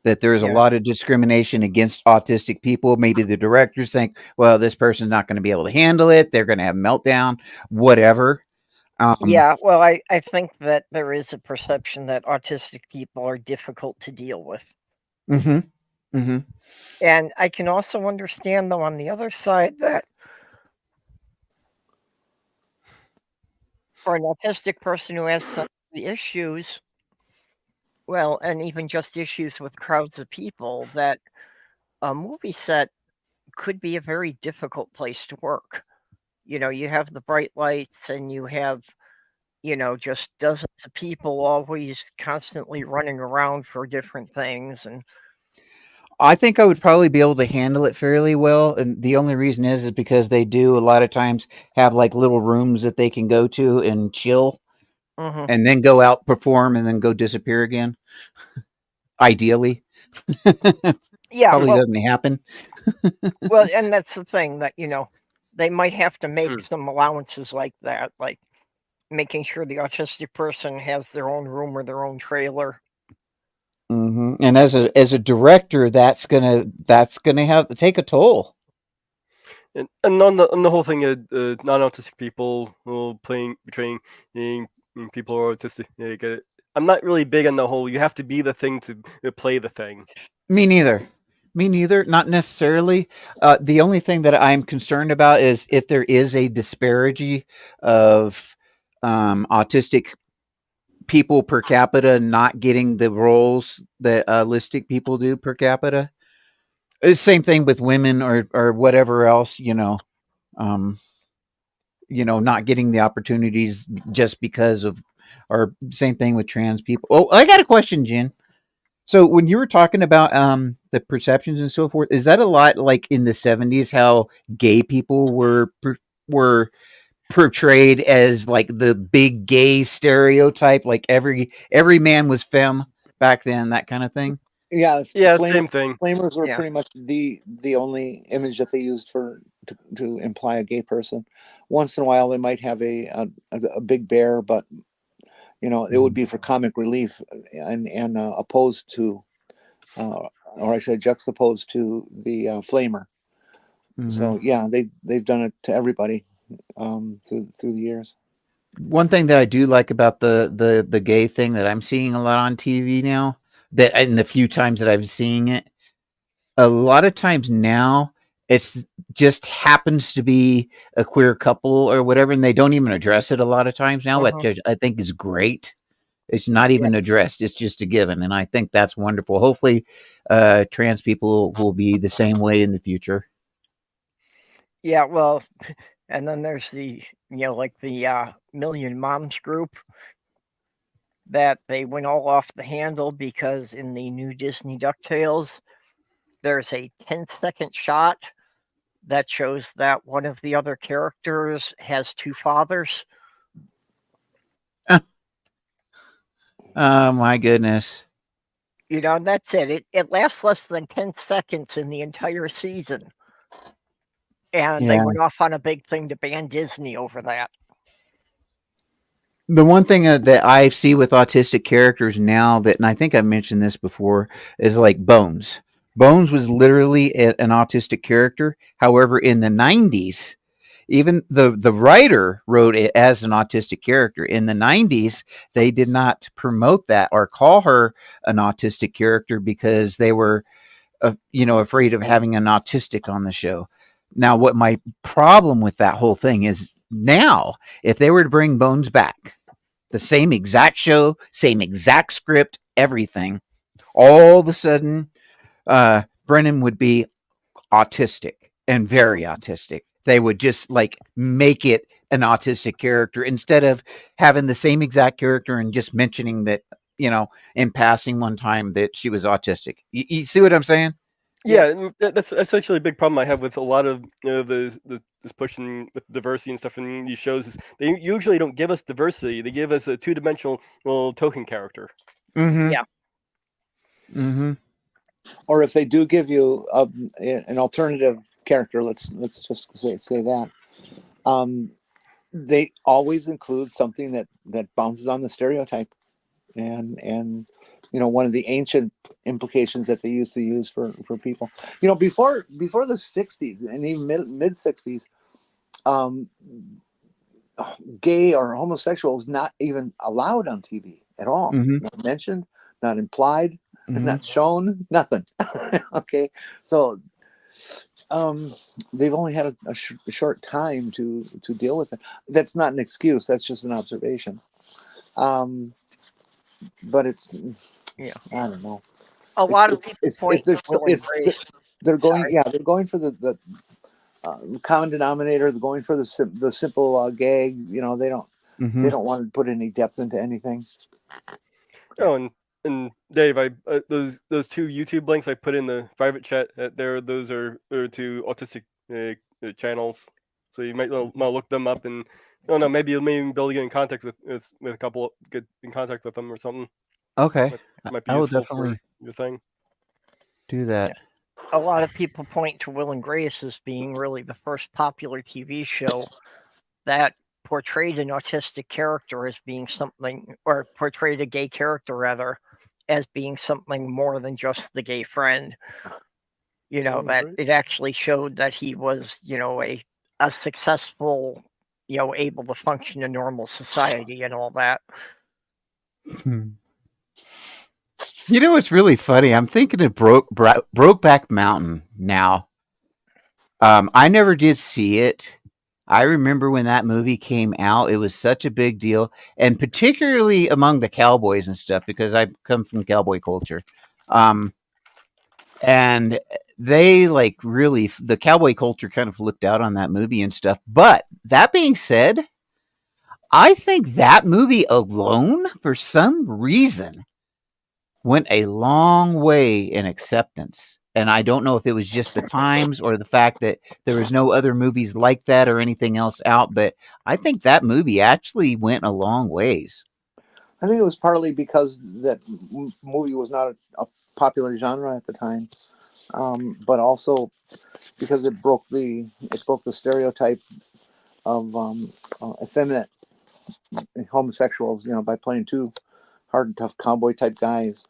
That there is a lot of discrimination against autistic people. Maybe the directors think, well, this person's not going to be able to handle it. They're going to have a meltdown, whatever. Yeah, well, I think that there is a perception that autistic people are difficult to deal with. Mm-hmm. Mm-hmm. And I can also understand, though, on the other side, that for an autistic person who has some the issues, well, and even just issues with crowds of people, that a movie set could be a very difficult place to work. You have the bright lights and you have, just dozens of people always constantly running around for different things. And I think I would probably be able to handle it fairly well, and the only reason is because they do a lot of times have like little rooms that they can go to and chill, Mhm. and then go out, perform, and then go disappear again. Ideally, Yeah, probably well, doesn't happen. and that's the thing that, they might have to make Hmm. some allowances like that, like making sure the autistic person has their own room or their own trailer. And as a director, that's gonna have to take a toll. And on the whole thing, non-autistic people portraying people who are autistic. I'm not really big on the whole. You have to be the thing to play the thing. Me neither. Me neither. Not necessarily. The only thing that I'm concerned about is if there is a disparity of autistic people per capita not getting the roles that listic people do per capita. Same thing with women or whatever else, not getting the opportunities just because of, or same thing with trans people. Oh, I got a question, Jen. So when you were talking about the perceptions and so forth, is that a lot like in the 70s how gay people were portrayed as like the big gay stereotype, like every man was femme back then, that kind of thing? Yeah, Yeah, same thing. flamers were Yeah. pretty much the only image that they used to imply a gay person. Once in a while, they might have a big bear, but it would be for comic relief and opposed to, or I said juxtaposed to the flamer. So yeah, they've done it to everybody through the years. One thing that I do like about the gay thing that I'm seeing a lot on TV now, that in the few times that I'm seeing it, a lot of times now it's just happens to be a queer couple or whatever, and they don't even address it a lot of times now, Mhm. which I think is great. It's not even addressed; it's just a given, and I think that's wonderful. Hopefully, trans people will be the same way in the future. Yeah, well, and then there's the, like the Million Moms group, that they went all off the handle because in the new Disney DuckTales, there's a 10-second shot that shows that one of the other characters has two fathers. Oh my goodness! And that's it. It lasts less than 10 seconds in the entire season. And they Yeah. went off on a big thing to ban Disney over that. The one thing that I see with autistic characters now that, and I think I mentioned this before, is like Bones. Bones was literally an autistic character. However, in the 90s, even the writer wrote it as an autistic character. In the 90s, they did not promote that or call her an autistic character because they were, afraid of having an autistic on the show. Now, what my problem with that whole thing is now, if they were to bring Bones back, the same exact show, same exact script, everything, all of a sudden, Brennan would be autistic and very autistic. They would just like make it an autistic character instead of having the same exact character and just mentioning that, in passing one time that she was autistic. You see what I'm saying? Yeah, that's actually a big problem I have with a lot of this pushing with diversity and stuff in these shows. Is they usually don't give us diversity; they give us a two-dimensional token character. Mm-hmm. Yeah. Mm-hmm. Or if they do give you an alternative character, let's just say that, they always include something that bounces on the stereotype, and one of the ancient implications that they used to use for people, before the 60s and even mid 60s, gay or homosexuals not even allowed on TV at all. Mm-hmm. Not mentioned, not implied, Mm-hmm. not shown, nothing. Okay, so they've only had a short time to deal with it. That's not an excuse. That's just an observation. but it's Yeah. I don't know. A lot of people point to it's, Will and it's Grace. they're going Sorry. yeah they're going for the common denominator. They're going for the simple gag. You know, they don't want to put any depth into anything. Oh, and Dave, I those two YouTube links I put in the private chat there. Those are two autistic channels, so you might want to look them up, and I don't know, maybe you'll maybe be able to get in contact with a couple, get in contact with them or something. Okay, Might be I will useful definitely for your thing. do that. A lot of people point to Will and Grace as being really the first popular TV show that portrayed an autistic character as being something, or portrayed a gay character rather, as being something more than just the gay friend. You know, that Right. it actually showed that he was, you know, a successful, you know, able to function in normal society and all that. You know what's really funny? I'm thinking of Brokeback Mountain now. I never did see it. I remember when that movie came out, it was such a big deal, and particularly among the cowboys and stuff, because I come from cowboy culture. And they like really, the cowboy culture kind of looked out on that movie and stuff. But that being said, I think that movie alone, for some reason, went a long way in acceptance. And I don't know if it was just the times or the fact that there was no other movies like that or anything else out, but I think that movie actually went a long ways. I think it was partly because that movie was not a popular genre at the time, but also because it broke the stereotype of effeminate homosexuals, you know, by playing two hard and tough cowboy type guys.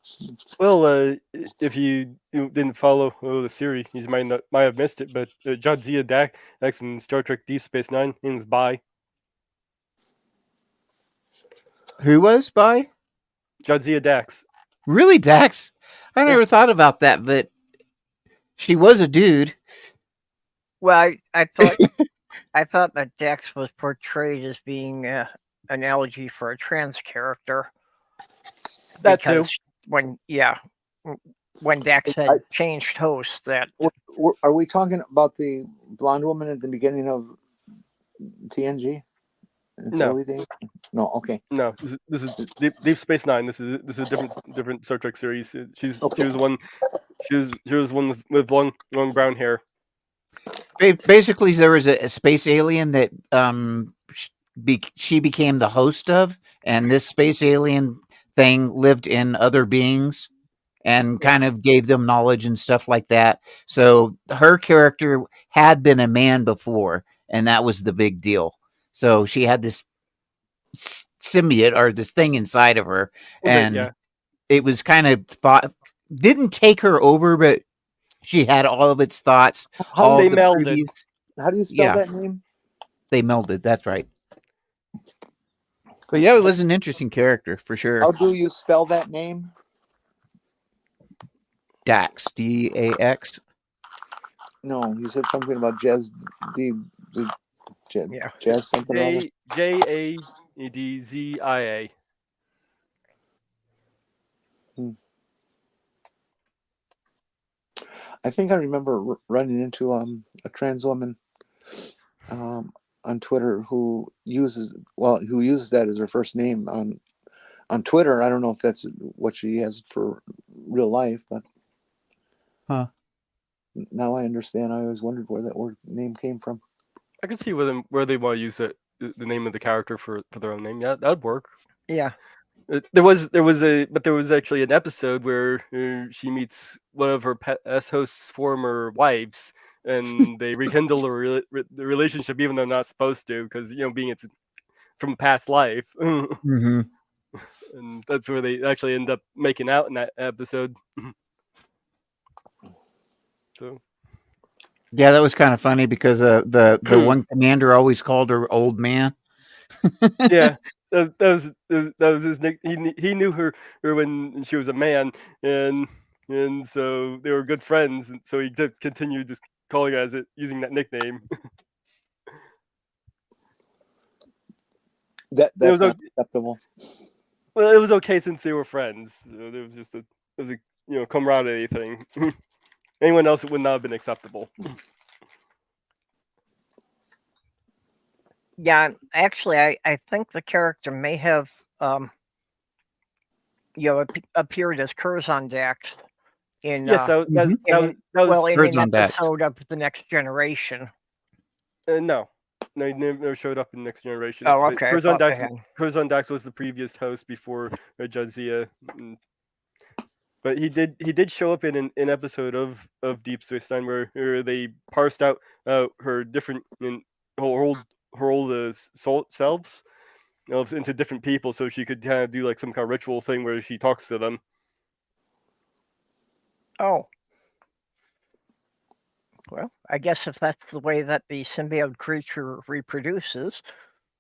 Well, if you didn't follow the series, you might have missed it. But Jadzia Dax in Star Trek Deep Space Nine is bi. Who was by? Jadzia Dax. Really, Dax? I never thought about that, but she was a dude. Well, I thought that Dax was portrayed as being an analogy for a trans character. That too. Because when Dax had changed hosts, that Are we talking about the blonde woman at the beginning of TNG? In its early days? No, okay. No, this is Deep Space Nine. This is a different Star Trek series. She was one. She was one with long brown hair. Basically, there was a space alien that she became the host of, and this space alien thing lived in other beings and kind of gave them knowledge and stuff like that. So her character had been a man before, and that was the big deal. So she had this symbiote or this thing inside of her, and it was kind of didn't take her over, but she had all of its thoughts. How they melded. How do you spell that name? They melded. That's right. But yeah, it was an interesting character for sure. How do you spell that name? Dax, Dax. No, you said something about Jazz, Jazz something or other. Jadzia. I think I remember running into a trans woman on Twitter who uses that as her first name on Twitter. I don't know if that's what she has for real life, but now I understand. I always wondered where that name came from. I could see where they want to use the name of the character for their own name. Yeah, that'd work. Yeah. There was actually an episode where she meets one of her host's former wives, and they rekindle the relationship, even though not supposed to, because being it's from past life. Mm-hmm. And that's where they actually end up making out in that episode. So. Yeah, that was kind of funny because the one commander always called her old man. Yeah, that was his nick. He knew her when she was a man, and so they were good friends. And so he did continue just calling her using that nickname. That's not acceptable. Well, it was okay since they were friends. It was just it was a camaraderie thing. Anyone else, it would not have been acceptable. Yeah, actually, I think the character may have appeared as Curzon Dax in Yes, Mhm. that was in Birds an on Dax. episode of The Next Generation. no, he never showed up in Next Generation. Oh, But okay. I Curzon thought they Dax, had. Curzon Dax was the previous host before Jadzia. But he did show up in an episode of Deep Space Nine where they parsed out her different her old selves into different people, so she could kind of do like some kind of ritual thing where she talks to them. Oh. Well, I guess if that's the way that the symbiote creature reproduces.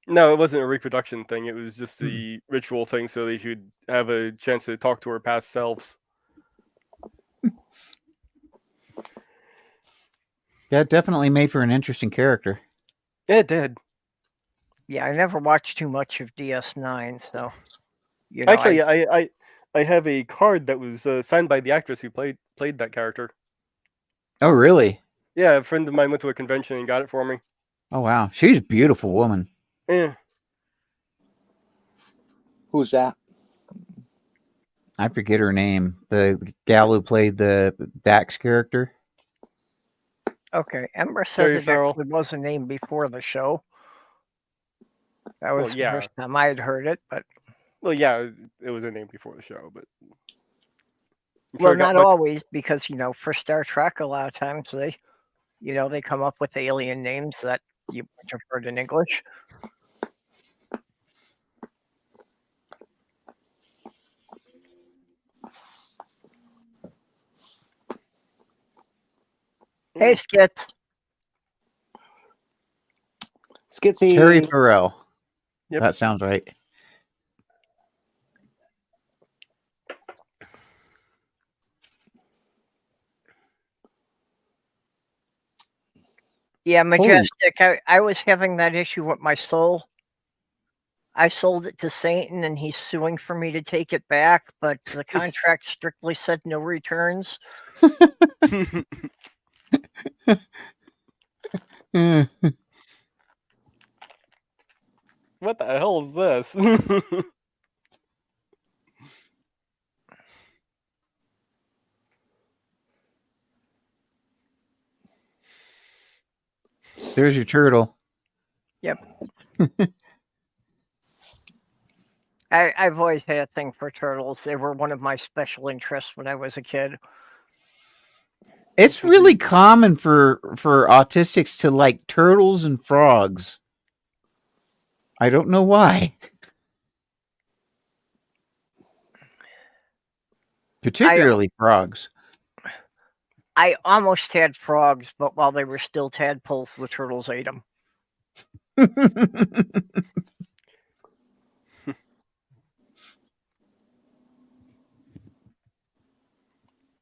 No, it wasn't a reproduction thing. It was just the ritual thing, so they should have a chance to talk to her past selves. That definitely made for an interesting character. Yeah, it did. Yeah, I never watched too much of DS9, so you know. Actually, I have a card that was signed by the actress who played that character. Oh, really? Yeah, a friend of mine went to a convention and got it for me. Oh, wow. She's a beautiful woman. Yeah. Who's that? I forget her name. The gal who played the Dax character. Okay, Ember says Terry it Farrell. actually was a name before the show. That was yeah. the first time I had heard it, but Well, yeah, it was a name before the show, but I'm well, sure it got not much- always, because for Star Trek, a lot of times they come up with alien names that you might have heard in English. Hey, Skits. Skitsy. Terry Farrell. Yep. That sounds right. Yeah, Majestic. I was having that issue with my soul. I sold it to Satan, and he's suing for me to take it back, but the contract strictly said no returns. What the hell is this? There's your turtle. Yep. I've always had a thing for turtles. They were one of my special interests when I was a kid. It's really common for autistics to like turtles and frogs. I don't know why. Particularly frogs. I almost had frogs, but while they were still tadpoles, the turtles ate them.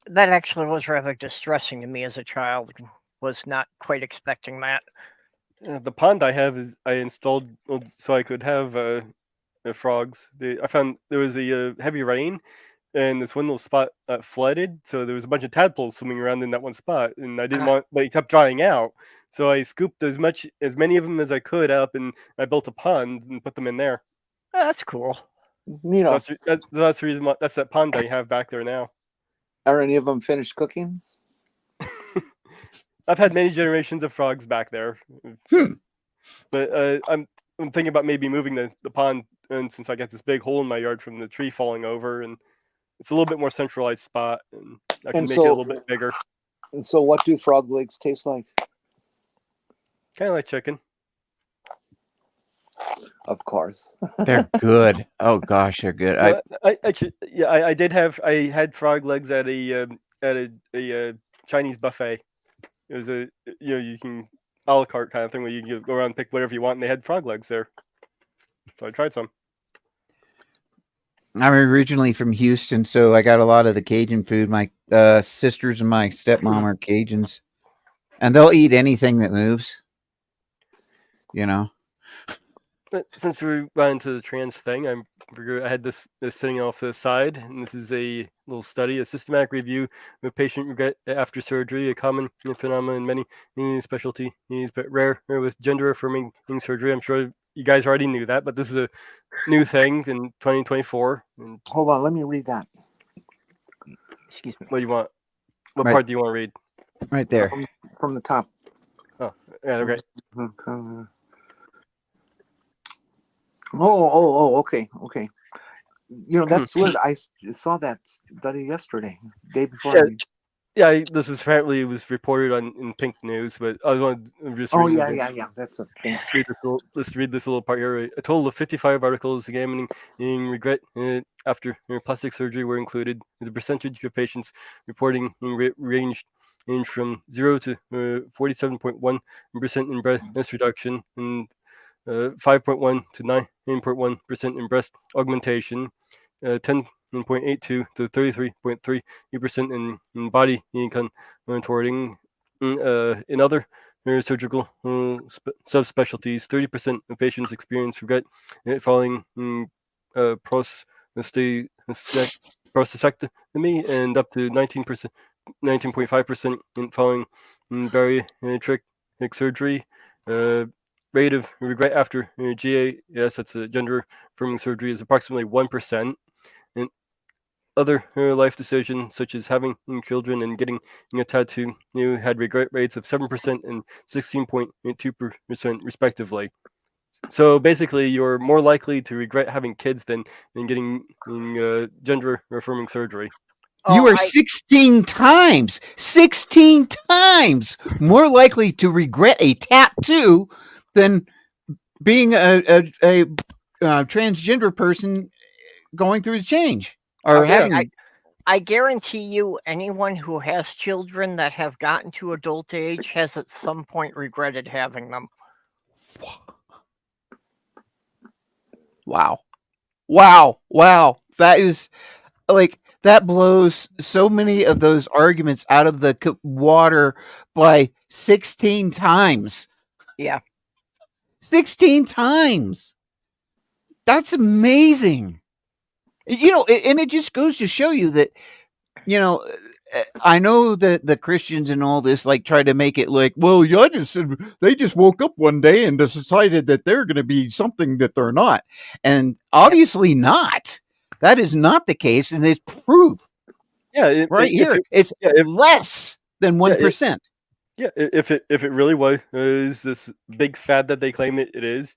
That actually was rather distressing to me as a child. Was not quite expecting that. The pond I have is I installed so I could have frogs. I found there was a heavy rain, and this one little spot flooded, so there was a bunch of tadpoles swimming around in that one spot, and I didn't want. But it kept drying out, so I scooped as many of them as I could up, and I built a pond and put them in there. Oh, that's cool. Neato. That's the reason why. That's that pond I have back there now. Are any of them finished cooking? I've had many generations of frogs back there, but I'm thinking about maybe moving the pond, and since I got this big hole in my yard from the tree falling over, and it's a little bit more centralized spot, and I can make it a little bit bigger. And so, what do frog legs taste like? Kind of like chicken. Of course. They're good. Oh gosh, they're good. I had frog legs at a Chinese buffet. It was you can a la carte kind of thing where you can go around and pick whatever you want, and they had frog legs there. So I tried some. I'm originally from Houston, so I got a lot of the Cajun food. My sisters and my stepmom are Cajuns, and they'll eat anything that moves. You know. But since we ran into the trans thing, I'm I had this sitting off to the side, and this is a little study, a systematic review of patient regret after surgery, a common phenomenon in many specialties, but rare with gender-affirming surgery. I'm sure you guys already knew that, but this is a new thing in 2024. And Hold on, let me read that. Excuse me. what do you want? What Right. part do you want to read? Right there. From the top. Oh, yeah, okay. Okay. You know, that's weird. I saw that study yesterday, day before. Yeah, this was apparently reported in Pink News, but I want to just Oh, read yeah. That's a thing. Let's read this little part here. A total of 55 articles examining regret after plastic surgery were included. The percentage of patients reporting ranged from 0 to 47.1% in breast reduction and 5.1 to 9.1% in breast augmentation, 10.82 to 33.3% in body contorting. In other surgical subspecialties, 30% of patients experience regret following prostatectomy, and up to 19.5% in following bariatric surgery. Rate of regret after GAS, that's a gender affirming surgery, is approximately 1%. And other life decisions, such as having children and getting a tattoo, had regret rates of 7% and 16.2%, respectively. So basically, you're more likely to regret having kids than getting gender affirming surgery. You are 16 times more likely to regret a tattoo than being a transgender person going through the change or having. I guarantee you, anyone who has children that have gotten to adult age has at some point regretted having them. Wow. That is like, that blows so many of those arguments out of the water by 16 times. Yeah. 16 times. That's amazing. You know, and it just goes to show you that, you know, I know that the Christians and all this like try to make it like, well, they just woke up one day and decided that they're going to be something that they're not. And obviously not. That is not the case. And there's proof. Yeah, here. It's less than 1%. If it really was this big fad that they claim it is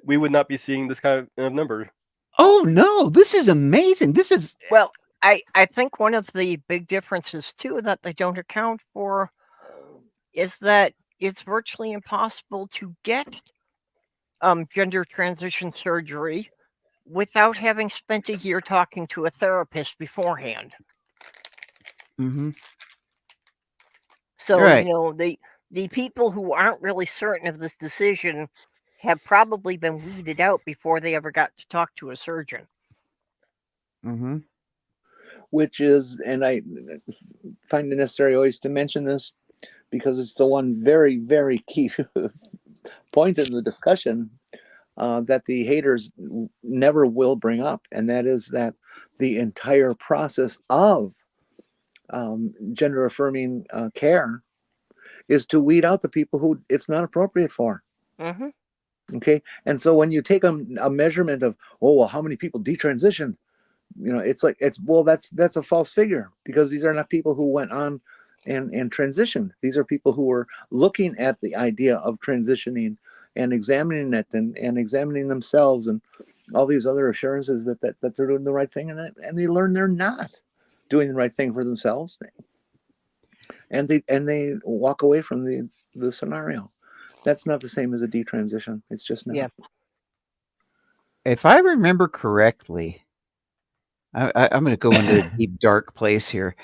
we would not be seeing this kind of number. Oh no, this is amazing. This is, well, I think one of the big differences too that they don't account for is that it's virtually impossible to get gender transition surgery without having spent a year talking to a therapist beforehand. Mm-hmm. So, right. You know, the people who aren't really certain of this decision have probably been weeded out before they ever got to talk to a surgeon. Mm-hmm. Which is, and I find it necessary always to mention this because it's the one very, very key point in the discussion that the haters never will bring up, and that is that the entire process of gender affirming care is to weed out the people who it's not appropriate for. Mm-hmm. Okay, and so when you take a measurement of, oh well, how many people detransitioned, you know, it's like, that's a false figure, because these are not people who went on and transitioned. These are people who were looking at the idea of transitioning and examining it and examining themselves and all these other assurances that they're doing the right thing, and they learn they're not doing the right thing for themselves, and they walk away from the scenario. That's not the same as a detransition. It's just not. Yeah. If I remember correctly, I'm going to go into a deep, dark place here.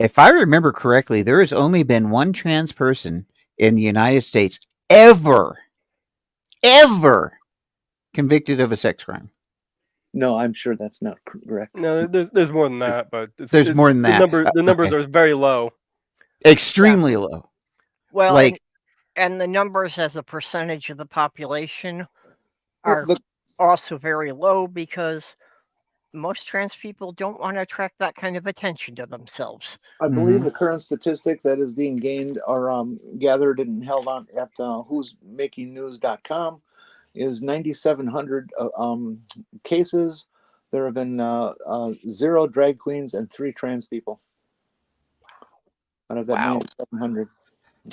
If I remember correctly, there has only been one trans person in the United States ever convicted of a sex crime. No, I'm sure that's not correct. No, there's more than that, but there's more than that. The numbers are very low, extremely low. Well, like, and the numbers as a percentage of the population are also very low, because most trans people don't want to attract that kind of attention to themselves. I believe Mhm. the current statistic that is being gained or gathered and held on at who'smakingnews.com is 9,700 cases. There have been 0 drag queens and 3 trans people out of that Wow. 9,700.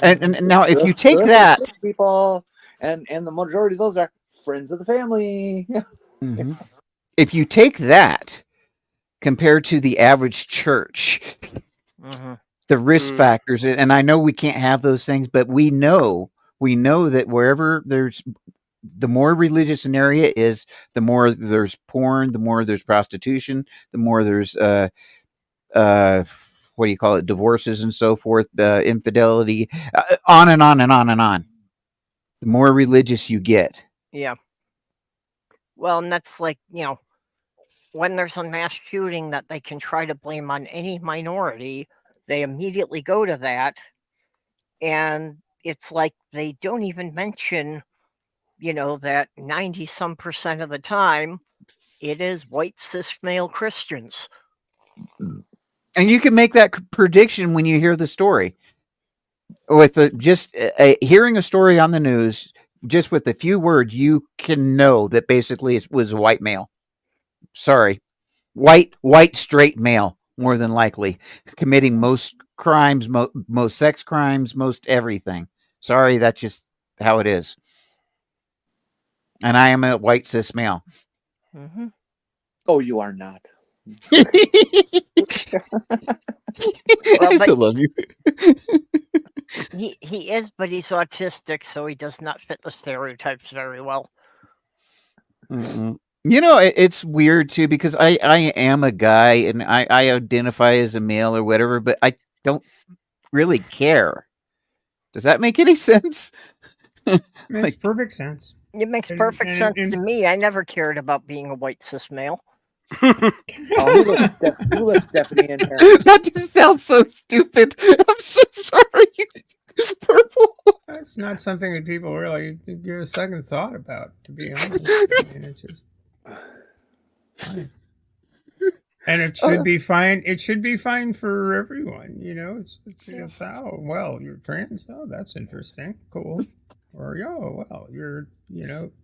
And now, if you Just take that, 6 people, and the majority of those are friends of the family. Mhm. If you take that compared to the average church, Mm-hmm. the risk Mm. factors, and I know we can't have those things, but we know that wherever there's, the more religious an area is, the more there's porn, the more there's prostitution, the more there's what do you call it, divorces and so forth, infidelity, on and on and on and on. The more religious you get. Yeah. Well, and that's like, when there's a mass shooting that they can try to blame on any minority, they immediately go to that. And it's like they don't even mention, that 90% of the time it is white cis male Christians. And you can make that prediction when you hear the story. With just hearing a story on the news, just with a few words, you can know that basically it was a white male. Sorry, white straight male, more than likely, committing most crimes, most sex crimes, most everything. Sorry, that's just how it is. And I am a white cis male. Mm-hmm. Oh, you are not. Well, I but still love you. he is, but he's autistic, so he does not fit the stereotypes very well. Mm-mm. It's weird too, because I am a guy and I identify as a male or whatever, but I don't really care. Does that make any sense? Makes perfect sense. It makes And- perfect and- sense and- to me. I never cared about being a white cis male. Oh, who let Stephanie in here? That just sounds so stupid. I'm so sorry. Purple. That's not something that people really give a second thought about, to be honest. I mean, it's just fine. And it should be fine. It should be fine for everyone. It's well, you're trans. Oh, that's interesting. Cool. Or well, you're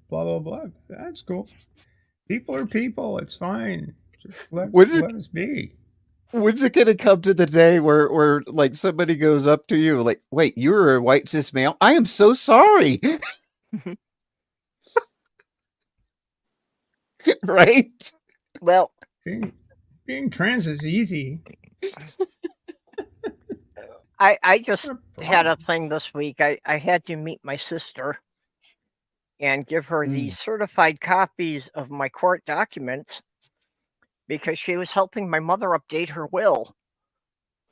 blah blah blah. That's cool. People are people. It's fine. Just let us be. When's it gonna come to the day where like somebody goes up to you like, wait, you're a white cis male? I am so sorry. Right? Well, Being trans is easy. I just Not a had a problem. thing this week. I had to meet my sister and give her the Mm. certified copies of my court documents because she was helping my mother update her will.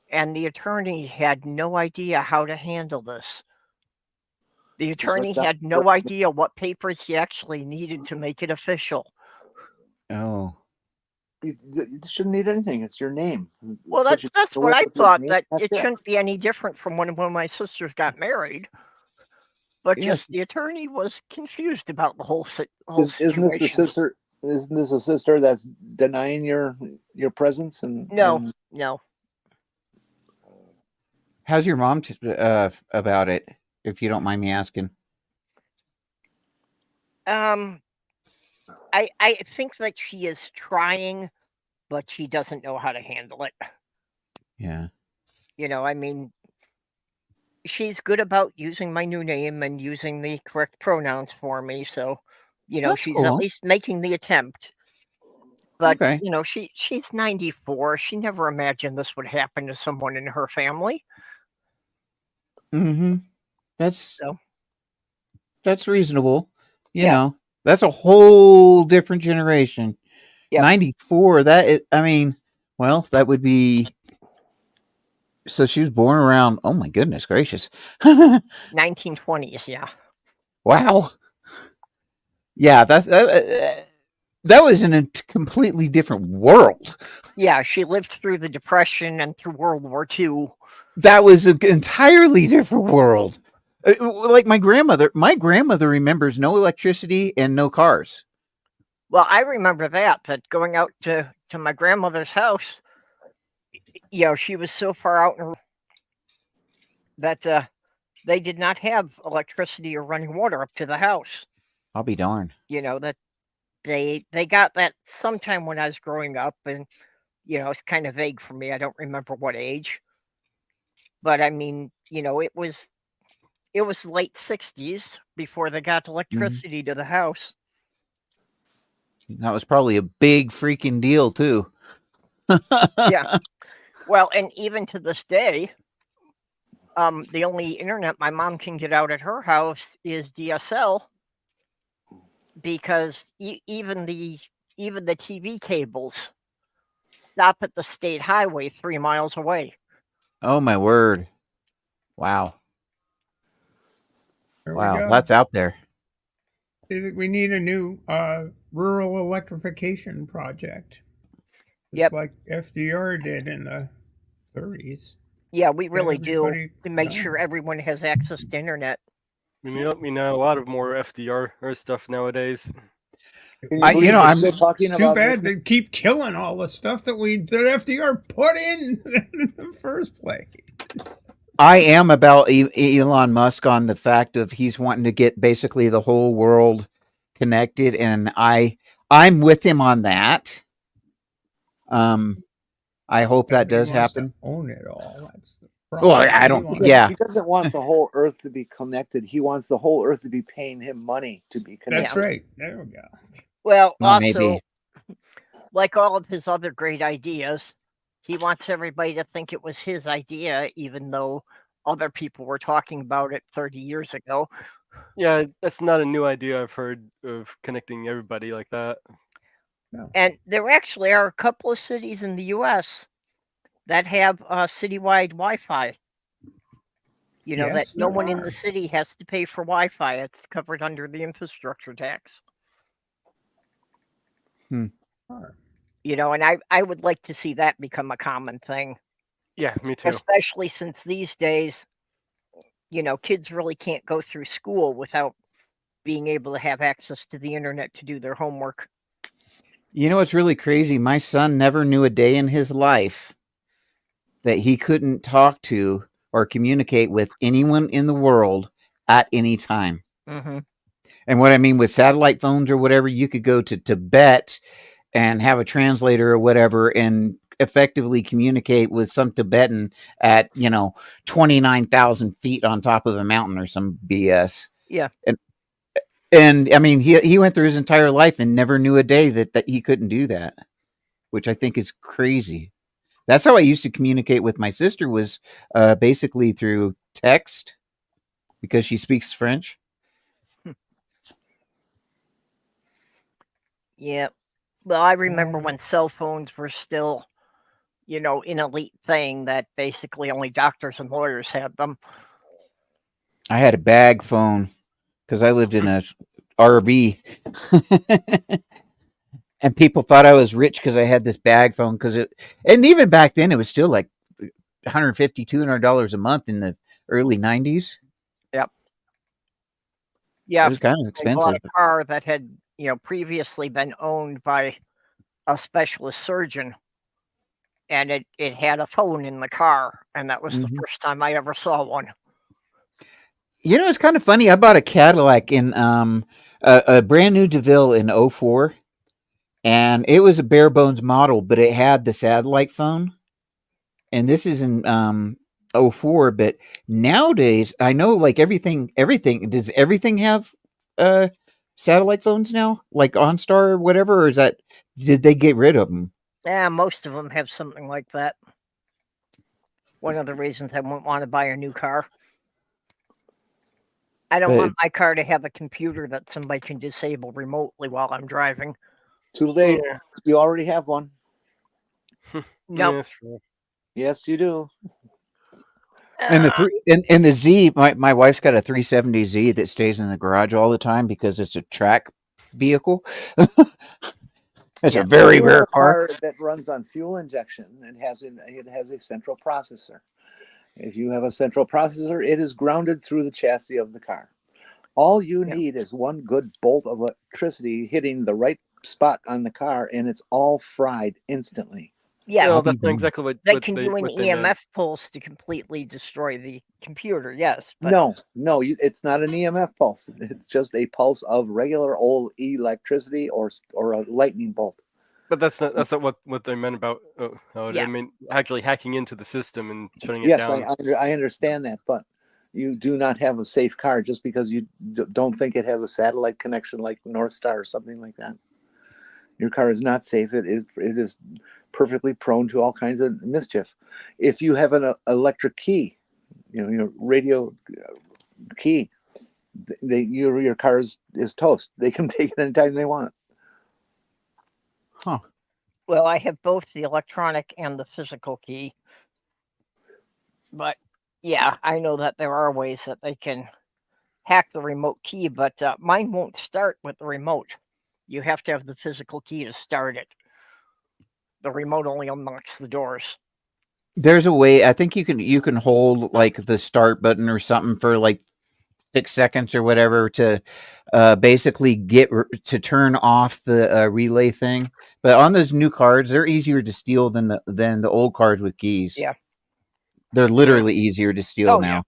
And the attorney had no idea how to handle this. The attorney had no idea what papers he actually needed to make it official. Oh. You shouldn't need anything. It's your name. Well, Put your that's what will I with your thought, name, that that's it shouldn't be any different from when my sisters got married. But Yes. just the attorney was confused about the whole Isn't situation. this the sister? Isn't this a sister that's denying your presence? No. How's your mom about it, if you don't mind me asking? I think that she is trying, but she doesn't know how to handle it. Yeah. I mean, she's good about using my new name and using the correct pronouns for me, so That's she's cool. at least making the attempt. But Okay. she's 94. She never imagined this would happen to someone in her family. Mm-hmm. That's reasonable. Yeah. That's a whole different generation. Yep. 94. That would be. So she was born around. Oh my goodness gracious. 1920s, yeah. Wow. Yeah, that was in a completely different world. Yeah, she lived through the Depression and through World War II. That was an entirely different world. Like my grandmother remembers no electricity and no cars. Well, I remember that going out to my grandmother's house, she was so far out that they did not have electricity or running water up to the house. I'll be darned. That they got that sometime when I was growing up, and it's kind of vague for me. I don't remember what age, but I mean, it was late 60s before they got electricity to the house. That was probably a big freaking deal too. Yeah. Well, and even to this day, the only internet my mom can get out at her house is DSL, because even the TV cables stop at the state highway 3 miles away. Oh my word! Wow. There we Wow, go. that's out there. We need a new rural electrification project. Just Yep. like FDR did in the 30s. Yeah, we really do, everybody to make know. sure everyone has access to internet. We need a lot of more FDR stuff nowadays. I'm still talking It's too about bad they keep killing all the stuff that FDR put in the first place. I am about Elon Musk on the fact of he's wanting to get basically the whole world connected, and I'm with him on that. I hope that does happen. Own it all. That's the Well, problem. I He don't. wants- Yeah, He doesn't want the whole Earth to be connected. He wants the whole Earth to be paying him money to be connected. That's right. There we go. Well, Well, also, maybe. like all of his other great ideas, he wants everybody to think it was his idea, even though other people were talking about it 30 years ago. Yeah, that's not a new idea I've heard of connecting everybody like that. No. And there actually are a couple of cities in the U.S. that have citywide Wi-Fi. That Yes, no there one in are. the city has to pay for Wi-Fi. It's covered under the infrastructure tax. Are. And I would like to see that become a common thing, Yeah, me too. especially since these days, kids really can't go through school without being able to have access to the internet to do their homework. You know what's really crazy? My son never knew a day in his life that he couldn't talk to or communicate with anyone in the world at any time. Mm-hmm. And what I mean with satellite phones or whatever, you could go to Tibet and have a translator or whatever and effectively communicate with some Tibetan at 29,000 feet on top of a mountain or some BS. Yeah. And I mean, he went through his entire life and never knew a day that he couldn't do that, which I think is crazy. That's how I used to communicate with my sister, was basically through text, because she speaks French. Yeah. Well, I remember when cell phones were still, an elite thing that basically only doctors and lawyers had them. I had a bag phone because I lived in a RV. And people thought I was rich because I had this bag phone, and even back then it was still like $150, $200 a month in the early 90s. Yep. Yeah. It was kind of I expensive. bought a car that had, previously been owned by a specialist surgeon, and it had a phone in the car, and that was the first time I ever saw one. It's kind of funny. I bought a Cadillac in a brand new DeVille in 04. And it was a bare bones model, but it had the satellite phone. And this is in 04. But nowadays, I know like everything. Does everything have satellite phones now? Like OnStar or whatever? Or did they get rid of them? Yeah, most of them have something like that. One of the reasons I wouldn't want to buy a new car. I don't want my car to have a computer that somebody can disable remotely while I'm driving. Too late. You already have one. No. Yeah, that's true. Yes, you do. And the Z, my wife's got a 370Z that stays in the garage all the time because it's a track vehicle. It's a very rare car that runs on fuel injection and it has a central processor. If you have a central processor, it is grounded through the chassis of the car. All you need is one good bolt of electricity hitting the right spot on the car, and it's all fried instantly. Yeah, Well, I'll be that's not damned. exactly what they what can they do an what they meant. EMF pulse to completely destroy the computer. Yes, but No, it's not an EMF pulse. It's just a pulse of regular old electricity or a lightning bolt. But that's not what they meant about. Yeah. I mean, actually hacking into the system and shutting it Yes, down. I understand that, but you do not have a safe car just because you don't think it has a satellite connection like North Star or something like that. Your car is not safe. It is perfectly prone to all kinds of mischief. If you have an electric key, your radio key, your car is toast. They can take it anytime they want. Huh. well, I have both the electronic and the physical key. But yeah, I know that there are ways that they can hack the remote key, but mine won't start with the remote. You have to have the physical key to start it. The remote only unlocks the doors. There's a way. I think you can hold like the start button or something for like 6 seconds or whatever to basically to turn off the relay thing. But on those new cards, they're easier to steal than the old cards with keys. Yeah. They're literally easier to steal now.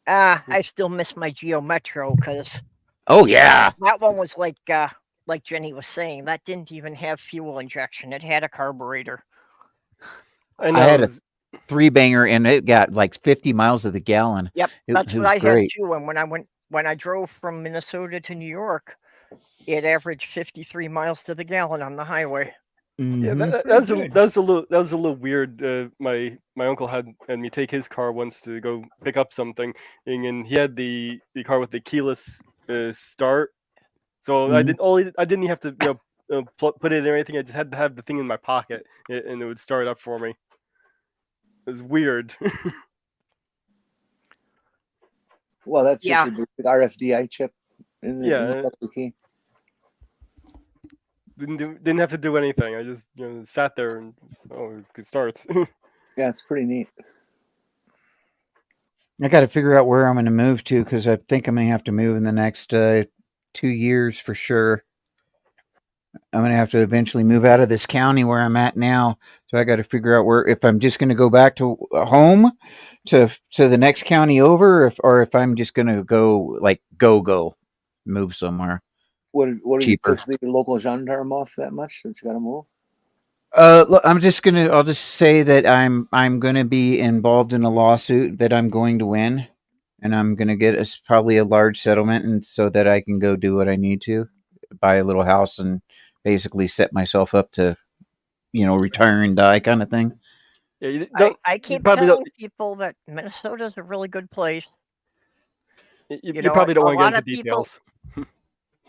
I still miss my Geo Metro because Oh yeah. that one was like Jenny was saying, that didn't even have fuel injection. It had a carburetor. I know. I had a 3-banger and it got like 50 miles to the gallon. Yep, that's it what was I great. had too. And when I drove from Minnesota to New York, it averaged 53 miles to the gallon on the highway. Yeah, Mhm. that was a little weird. My uncle had me take his car once to go pick up something, and he had the car with the keyless start. So I Mhm. didn't have to put it in or anything. I just had to have the thing in my pocket, and it would start up for me. It was weird. Well, that's Yeah. just a basic RFID chip in Yeah. the key. Didn't have to do anything. I just sat there and it starts. Yeah, it's pretty neat. I got to figure out where I'm going to move to because I think I'm going to have to move in the next 2 years for sure. I'm going to have to eventually move out of this county where I'm at now. So I got to figure out if I'm just going to go back to home to the next county over, or if I'm just going to go move somewhere. What did you Cheaper. push the local gendarme off that much that you got to move? Look, I'll just say that I'm gonna be involved in a lawsuit that I'm going to win, and I'm gonna get probably a large settlement, and so that I can go do what I need to, buy a little house, and basically set myself up to, retire and die kind of thing. Yeah, I keep probably telling people that Minnesota's a really good place. you probably don't a want to lot get of into people- details.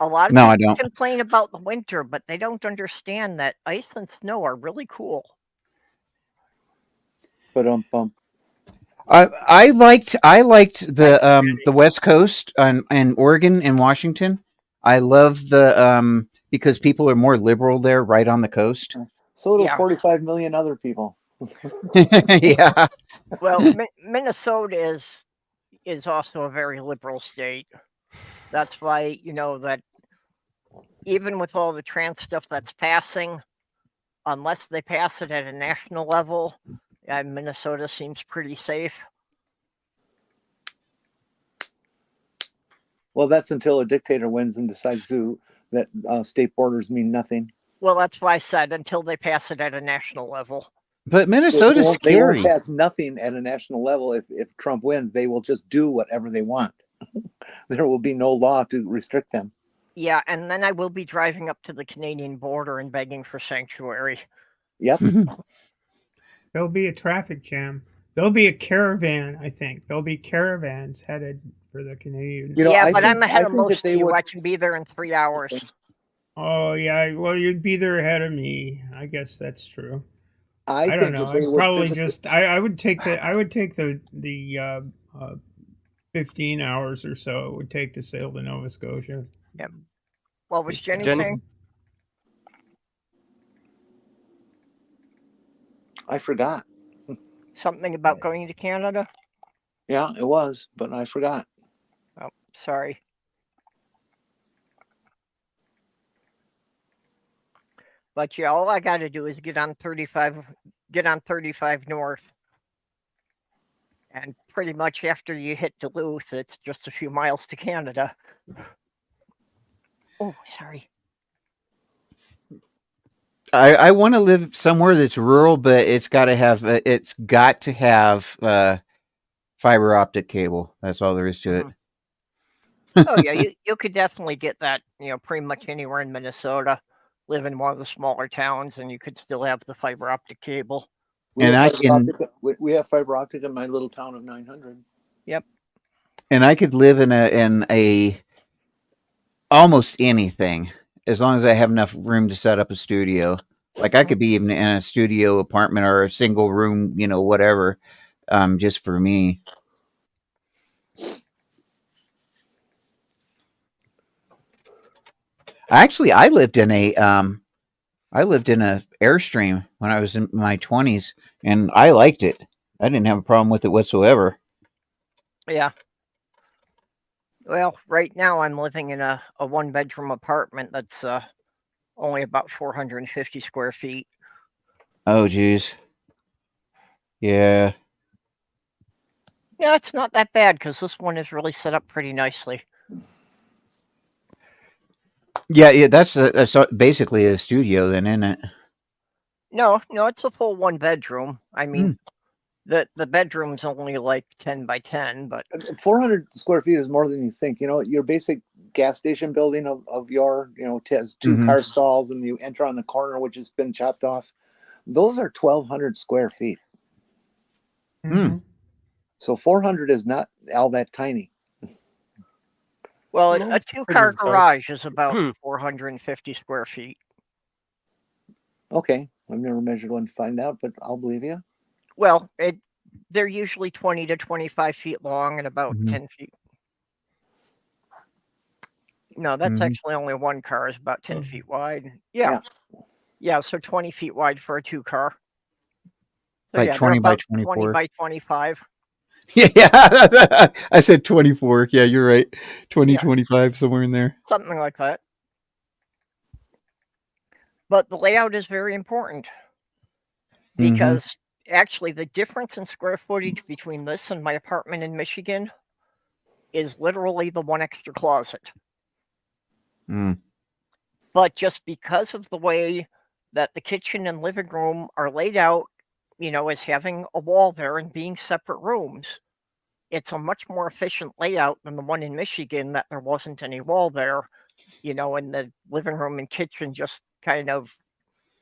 A lot of No, I people don't. complain about the winter, but they don't understand that ice and snow are really cool. But I liked the West Coast and Oregon and Washington. I love the because people are more liberal there, right on the coast. so do Yeah. 45 million other people. Yeah. Well, Minnesota is also a very liberal state. That's why that even with all the trans stuff that's passing, unless they pass it at a national level, Minnesota seems pretty safe. Well, that's until a dictator wins and decides that state borders mean nothing. Well, that's why I said until they pass it at a national level. But Minnesota's They won't scary. pass nothing at a national level. If Trump wins, they will just do whatever they want. There will be no law to restrict them. Yeah, and then I will be driving up to the Canadian border and begging for sanctuary. Yep. There'll be a traffic jam. There'll be a caravan, I think. There'll be caravans headed for the Canadians. I'm ahead of most of you. I can be there in 3 hours. Oh, yeah. Well, you'd be there ahead of me. I guess that's true. I don't think know. that they I'd would probably physically- just. I would take the 15 hours or so it would take to sail to Nova Scotia. Yep. What was Jenny Jenny? saying? I forgot. Something about going to Canada? Yeah, it was, but I forgot. Oh, sorry. But yeah, all I got to do is get on 35 north, and pretty much after you hit Duluth, it's just a few miles to Canada. Oh, sorry. I want to live somewhere that's rural, but it's got to have fiber optic cable. That's all there is to it. Oh yeah, you could definitely get that, pretty much anywhere in Minnesota. Live in one of the smaller towns, and you could still have the fiber optic cable. We And have I fiber can- optic- we have fiber optic in my little town of 900. Yep. And I could live in a almost anything as long as I have enough room to set up a studio. Like I could be even in a studio apartment or a single room, whatever, just for me. Actually, I lived in a Airstream when I was in my 20s, and I liked it. I didn't have a problem with it whatsoever. Yeah. Well, right now I'm living in a 1-bedroom apartment that's only about 450 square feet. Oh, geez. Yeah. Yeah, it's not that bad because this one is really set up pretty nicely. Yeah, that's basically a studio then, isn't it? No, it's a full 1-bedroom. I mean, the bedroom's only like 10 by 10, but 400 square feet is more than you think. Your basic gas station building of your, has 2 Mhm. car stalls, and you enter on the corner, which has been chopped off. Those are 1,200 square feet. Mhm. So 400 is not all that tiny. well, No, a it's 2-car pretty size. garage is about 450 square feet. Okay, I've never measured one to find out, but I'll believe you. Well, they're usually 20 to 25 feet long and about Mhm. 10 feet. No, that's Mhm. actually only one car is about 10 Mhm. feet wide. Yeah. Yeah, so 20 feet wide for a 2-car. So Like yeah, they're 20 by about 20 24. by 25. Yeah, I said 24. Yeah, you're right. 20, Yeah. 25, somewhere in there. Something like that. But the layout is very important Mhm. because actually the difference in square footage between this and my apartment in Michigan is literally the one extra closet. Mm. But just because of the way that the kitchen and living room are laid out, as having a wall there and being separate rooms, it's a much more efficient layout than the one in Michigan that there wasn't any wall there, and the living room and kitchen just kind of,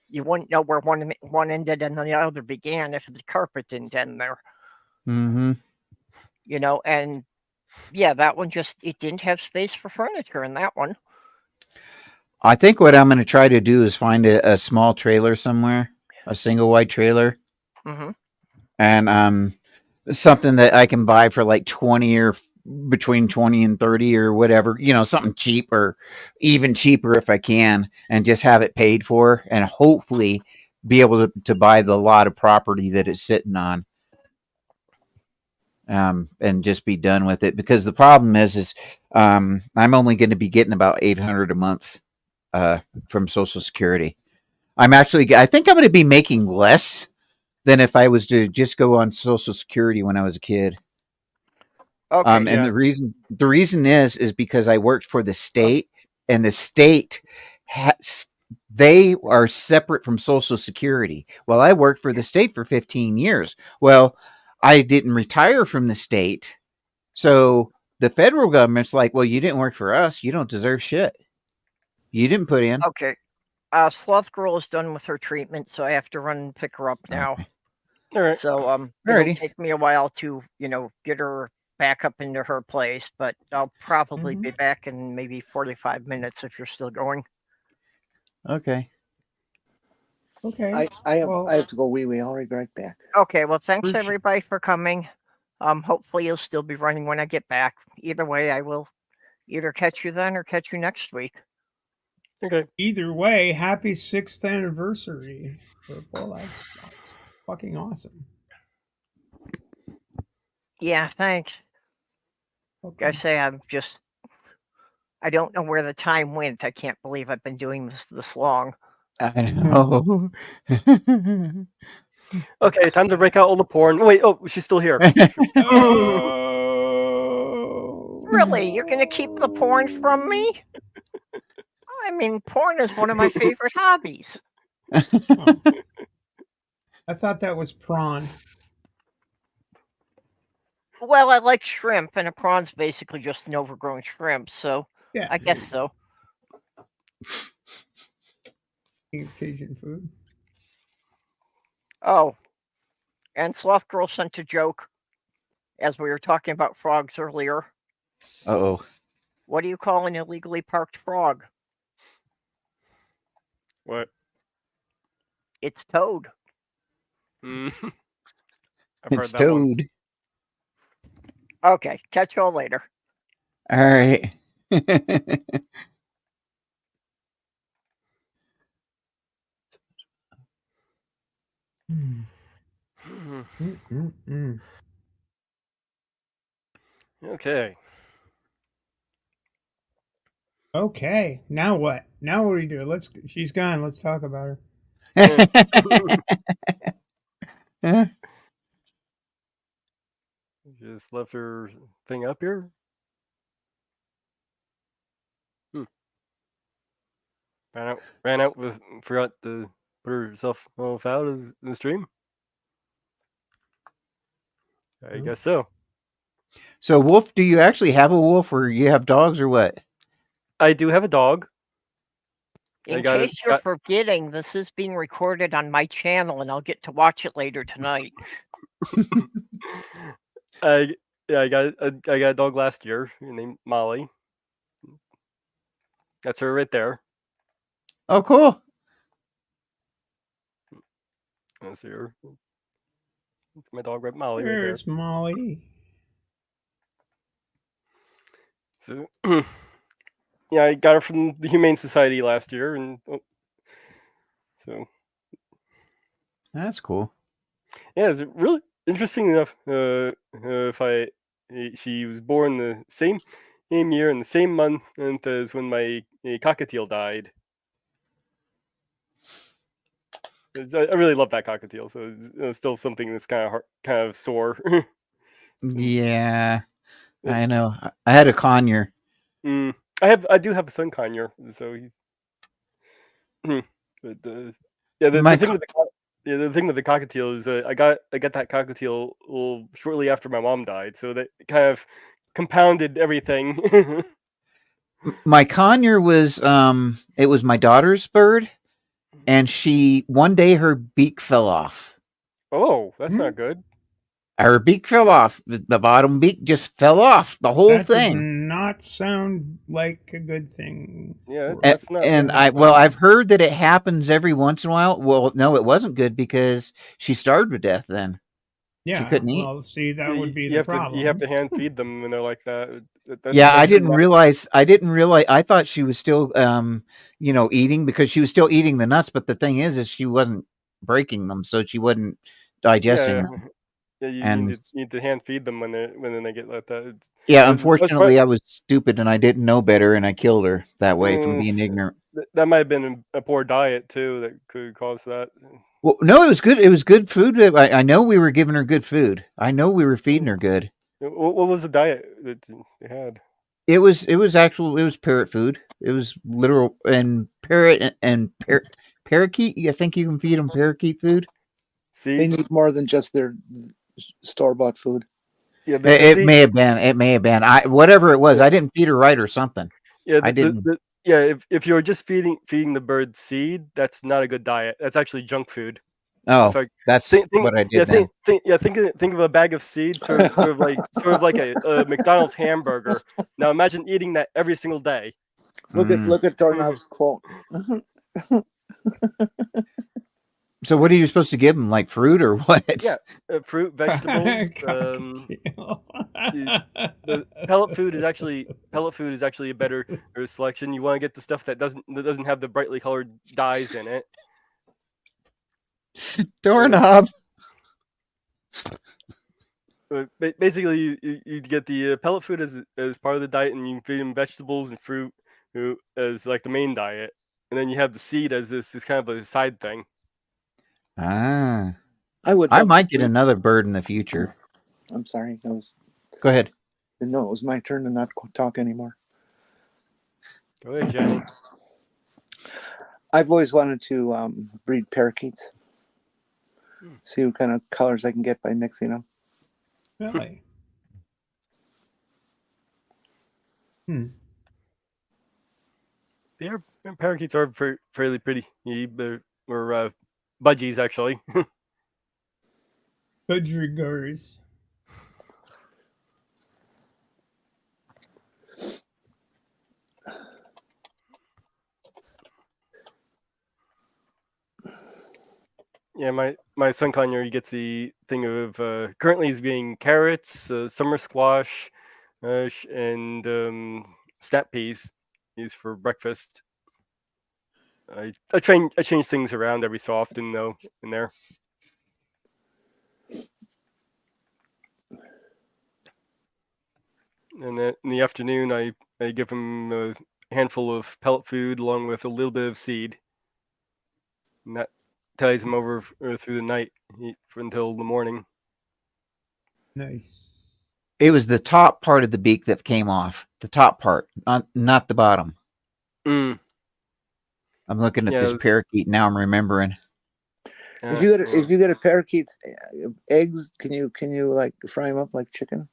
you wouldn't know where one ended and the other began if the carpet didn't end there, Mm-hmm. and yeah, that one it didn't have space for furniture in that one. I think what I'm going to try to do is find a small trailer somewhere, a single wide trailer, Hmm. and something that I can buy for like 20 or between 20 and 30 or whatever, something cheap or even cheaper if I can, and just have it paid for and hopefully be able to buy the lot of property that it's sitting on. And just be done with it, because the problem is I'm only going to be getting about $800 a month from Social Security. I think I'm going to be making less than if I was to just go on Social Security when I was a kid. Okay. And Yeah. the reason is because I worked for the state, and the state they are separate from Social Security. Well, I worked for the state for 15 years. Well, I didn't retire from the state. So the federal government's like, well, you didn't work for us. You don't deserve shit. You didn't put in. Okay. Sloth Girl is done with her treatment, so I have to run and pick her up now. Okay. All right. So it'll Alrighty. take me a while to, get her back up into her place, but I'll probably be back in maybe 45 minutes if you're still going. Okay. Okay. I Well- have to go wee. I'll be right back. Okay, well, thanks Appreciate- everybody for coming. Hopefully you'll still be running when I get back. Either way, I will either catch you then or catch you next week. Okay. Either way, happy 6th anniversary. Purple, that's fucking awesome. Yeah, thanks. Okay. I say I don't know where the time went. I can't believe I've been doing this long. I know. Okay, time to break out all the porn. Wait, oh, she's still here. Oh. Really? You're going to keep the porn from me? I mean, porn is one of my favorite hobbies. Oh. I thought that was prawn. Well, I like shrimp, and a prawn's basically just an overgrown shrimp, so Yeah. I guess so. Cajun food. Oh, and Sloth Girl sent a joke as we were talking about frogs earlier. Uh-oh. What do you call an illegally parked frog? What? It's Toad. I've It's heard that one. Toad. Okay, catch y'all later. All right. Okay. Okay. Now what? Now what do we do? She's gone. Let's talk about her. Just left her thing up here. Ran out with forgot to put herself off out of the stream. I guess so. So, Wolf, do you actually have a wolf, or you have dogs, or what? I do have a dog. In case you're forgetting, this is being recorded on my channel, and I'll get to watch it later tonight. I got a dog last year named Molly. That's her right there. Oh, cool. That's her. It's my dog, Molly. There's right Molly. there. So, yeah, I got her from the Humane Society last year, and so That's cool. yeah, it's really interesting enough. She was born the same year and the same month as when my cockatiel died. I really love that cockatiel, so it's still something that's kind of sore. Yeah, I know. I had a conure. I do have a son conure, so he's. But the thing with the thing with the cockatiel is I got that cockatiel shortly after my mom died, so that kind of compounded everything. My conure was it was my daughter's bird, and one day her beak fell off. Oh, that's not good. Her beak fell off. The bottom beak just fell off. The whole That thing. does not sound like a good thing. Yeah, that's not. And I've heard that it happens every once in a while. Well, no, it wasn't good because she starved to death then. Yeah, she couldn't eat. Well, see, that would be the problem. You have to hand feed them when they're like that. I didn't realize. I thought she was still, eating because she was still eating the nuts. But the thing is she wasn't breaking them, so she wasn't digesting them. Yeah, you need to hand feed them when they get like that. Yeah, unfortunately, I was stupid and I didn't know better, and I killed her that way from being ignorant. That might have been a poor diet too that could cause that. Well, no, it was good. It was good food. I know we were giving her good food. I know we were feeding her good. What was the diet that they had? It was parrot food. It was literal and parakeet. I think you can feed them parakeet food. See, they need more than just their store-bought food. Yeah, it may have been. It may have been. Whatever it was, I didn't feed her right or something. Yeah, I didn't. If you're just feeding the bird seed, that's not a good diet. That's actually junk food. Oh, that's what I did. Think of a bag of seeds, sort of like a McDonald's hamburger. Now imagine eating that every single day. Look at Doorknob's quote. So what are you supposed to give them? Like fruit or what? Yeah, fruit, vegetables. The pellet food is actually a better selection. You want to get the stuff that doesn't have the brightly colored dyes in it. Doorknob. Basically, you get the pellet food as part of the diet, and you feed them vegetables and fruit as like the main diet. and then you have the seed as this kind of a side thing. Ah, I would. I love might to get another bird in the future. I'm sorry. That was Go ahead. no. It was my turn to not talk anymore. Go ahead, Johnny. I've always wanted to breed parakeets. See what kind of colors I can get by mixing them. Really? Parakeets are fairly pretty. Or budgies, actually. Budgerigars. Yeah, my son Conyer, he gets the thing of currently he's being carrots, summer squash, and snap peas. Used for breakfast. I change things around every so often though in there. And then in the afternoon, I give him a handful of pellet food along with a little bit of seed, and that ties him over through the night until the morning. Nice. It was the top part of the beak that came off. The top part, not the bottom. Mm. I'm looking at Yeah. this parakeet now. I'm remembering. If you get a parakeet's eggs, can you like fry them up like chicken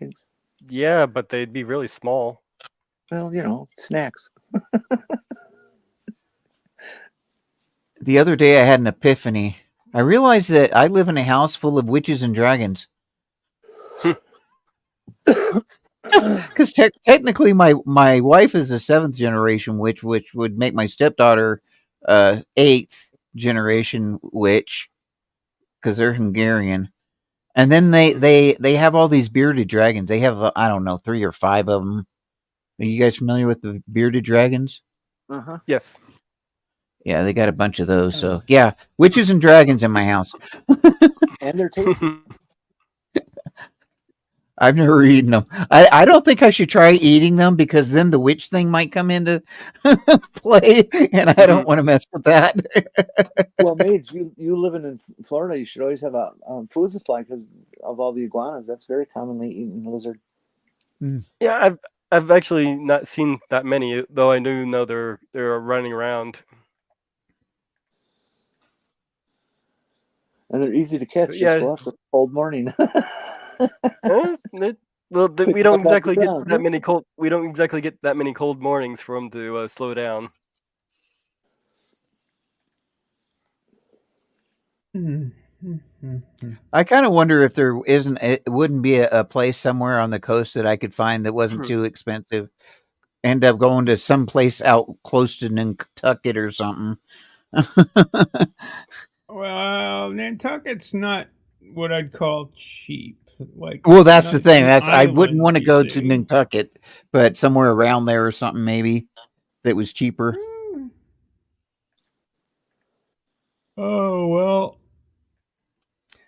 eggs? Yeah, but they'd be really small. Well, snacks. The other day I had an epiphany. I realized that I live in a house full of witches and dragons. Because technically my wife is a 7th generation witch, which would make my stepdaughter 8th generation witch, because they're Hungarian. And then they have all these bearded dragons. They have I don't know, 3 or 5 of them. Are you guys familiar with the bearded dragons? Yes. Yeah, they got a bunch of those. So yeah, witches and dragons in my house. And they're tasty. I've never eaten them. I don't think I should try eating them, because then the witch thing might come into play, and I don't want to mess with that. Well, Mage, you living in Florida, you should always have a food supply because of all the iguanas. That's very commonly eaten lizard. Yeah, I've actually not seen that many, though I do know they're running around. And they're easy to catch. Yeah. Just go out for a cold morning. We don't exactly get that many cold. We don't exactly get that many cold mornings for them to slow down. I kind of wonder if there wouldn't be a place somewhere on the coast that I could find that wasn't too expensive. End up going to some place out close to Nantucket or something. Well, Nantucket's not what I'd call cheap. Well, that's the thing. I wouldn't want to go to Nantucket, but somewhere around there or something maybe that was cheaper. Oh, well,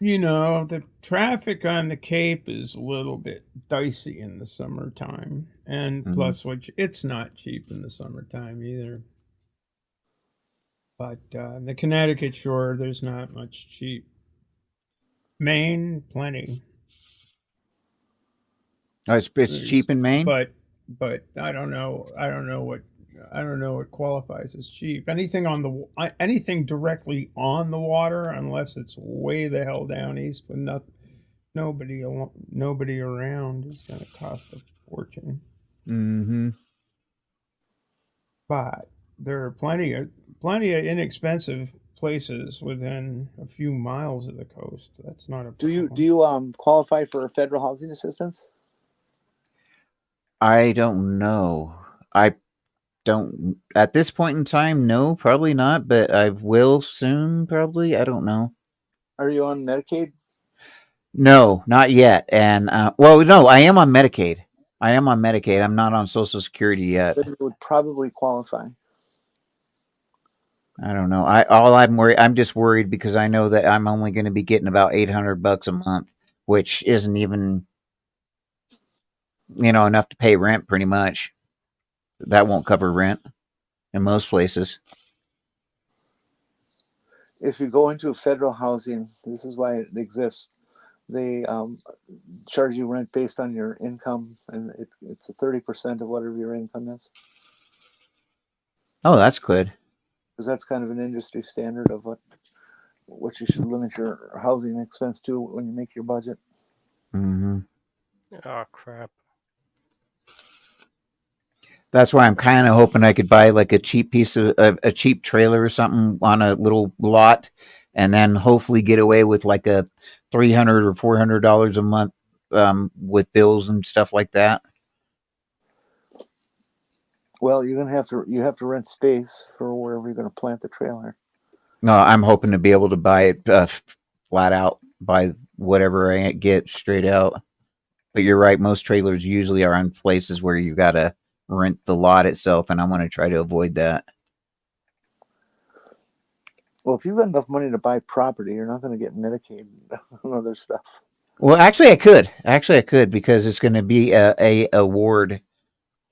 the traffic on the Cape is a little bit dicey in the summertime, and plus, it's not cheap in the summertime either. But the Connecticut shore, there's not much cheap. Maine, plenty. Oh, it's cheap in Maine, but I don't know what qualifies as cheap. Anything directly on the water, unless it's way the hell down east with nobody around, is going to cost a fortune. But there are plenty of inexpensive places within a few miles of the coast. That's not a problem. Do you qualify for federal housing assistance? I don't know. I don't at this point in time. No, probably not. But I will soon. Probably. I don't know. Are you on Medicaid? No, not yet. And no, I am on Medicaid. I'm not on Social Security yet. But you would probably qualify. I don't know. I'm just worried because I know that I'm only going to be getting about $800 a month, which isn't even, enough to pay rent pretty much. That won't cover rent. in most places. If you go into federal housing, this is why it exists. They charge you rent based on your income, and it's a 30% of whatever your income is. Oh, that's good. Because that's kind of an industry standard of what you should limit your housing expense to when you make your budget. Mm-hmm. Oh crap! That's why I'm kind of hoping I could buy like a cheap piece of a cheap trailer or something on a little lot, and then hopefully get away with like a $300 or $400 a month with bills and stuff like that. Well, you have to rent space for wherever you're going to plant the trailer. No, I'm hoping to be able to buy it flat out, buy whatever I get straight out. But you're right, most trailers usually are in places where you got to rent the lot itself, and I want to try to avoid that. Well, if you've got enough money to buy property, you're not going to get Medicaid and other stuff. Well, actually, I could. Because it's going to be a award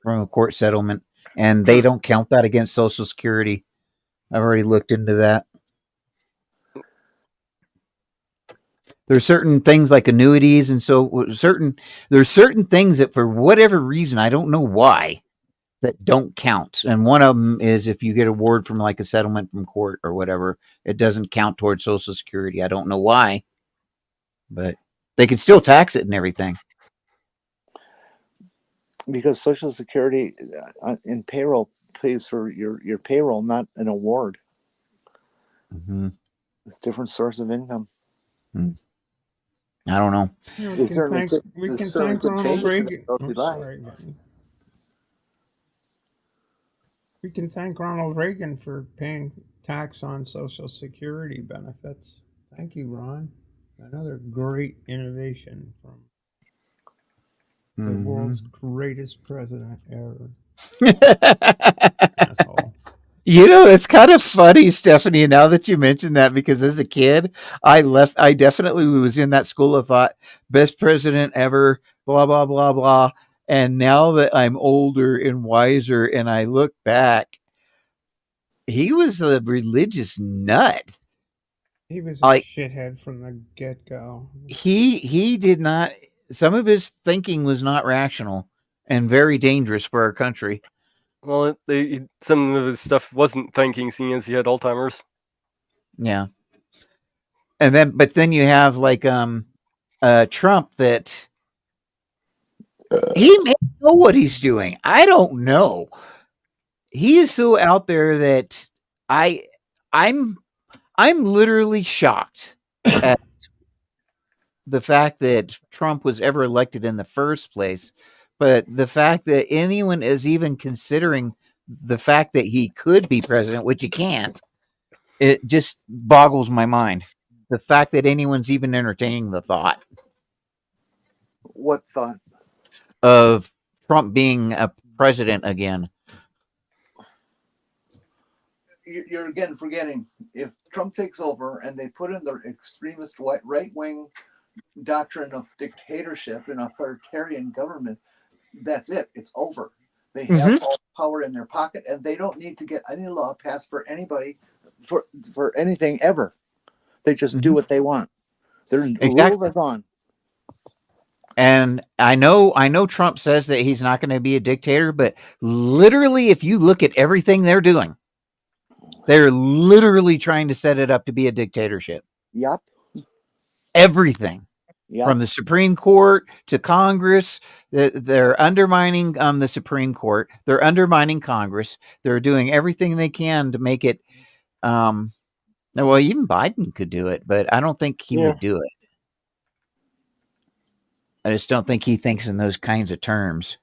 from a court settlement, and they don't count that against Social Security. I've already looked into that. There's certain things like annuities, and there's certain things that for whatever reason, I don't know why, that don't count. And one of them is if you get a award from like a settlement from court or whatever, it doesn't count towards Social Security. I don't know why, but they can still tax it and everything. Because Social Security in payroll pays for your payroll, not an award. Mm-hmm. It's a different source of income. I don't know. Yeah, we can thank Ronald Reagan. We can thank Ronald Reagan for paying tax on Social Security benefits. Thank you, Ron. Another great innovation from the world's greatest president ever. Asshole. You know, it's kind of funny, Stephanie, now that you mentioned that, because as a kid, I definitely was in that school of thought, best president ever, blah, blah, blah, blah. And now that I'm older and wiser and I look back, he was a religious nut. He was a shithead from the get-go. He did not, some of his thinking was not rational and very dangerous for our country. Well, some of his stuff wasn't thinking, seeing as he had Alzheimer's. Yeah. But then you have like Trump that he may know what he's doing. I don't know. He is so out there that I'm literally shocked at the fact that Trump was ever elected in the first place. But the fact that anyone is even considering the fact that he could be president, which he can't, it just boggles my mind. The fact that anyone's even entertaining the thought. What thought? Of Trump being a president again. You're again forgetting, if Trump takes over and they put in their extremist right-wing doctrine of dictatorship and authoritarian government, that's it. It's over. They have all the power in their pocket, and they don't need to get any law passed for anybody for anything ever. They just do what they want. Their rules are gone. And I know Trump says that he's not going to be a dictator, but literally, if you look at everything they're doing, they're literally trying to set it up to be a dictatorship. Yep. Everything. Yep. From the Supreme Court to Congress, they're undermining the Supreme Court. They're undermining Congress. They're doing everything they can to make it. Well, even Biden could do it, but I don't think he would do it. I just don't think he thinks in those kinds of terms.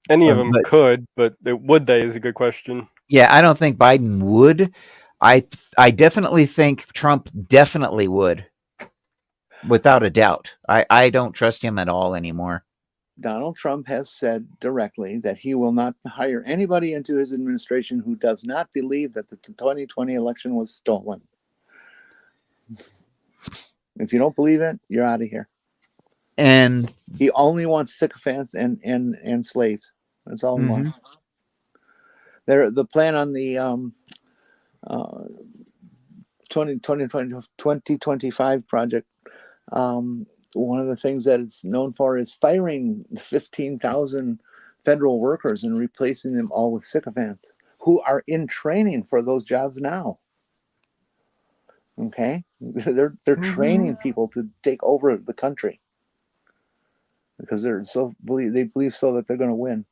Any of them could, but would they is a good question. Yeah, I don't think Biden would. I definitely think Trump definitely would. Without a doubt. I don't trust him at all anymore. Donald Trump has said directly that he will not hire anybody into his administration who does not believe that the 2020 election was stolen. If you don't believe it, you're out of here. And he only wants sycophants and slaves. That's all he wants. The plan on the 2025 project, one of the things that it's known for is firing 15,000 federal workers and replacing them all with sycophants who are in training for those jobs now. Okay, they're training people to take over the country because they believe so that they're going to win.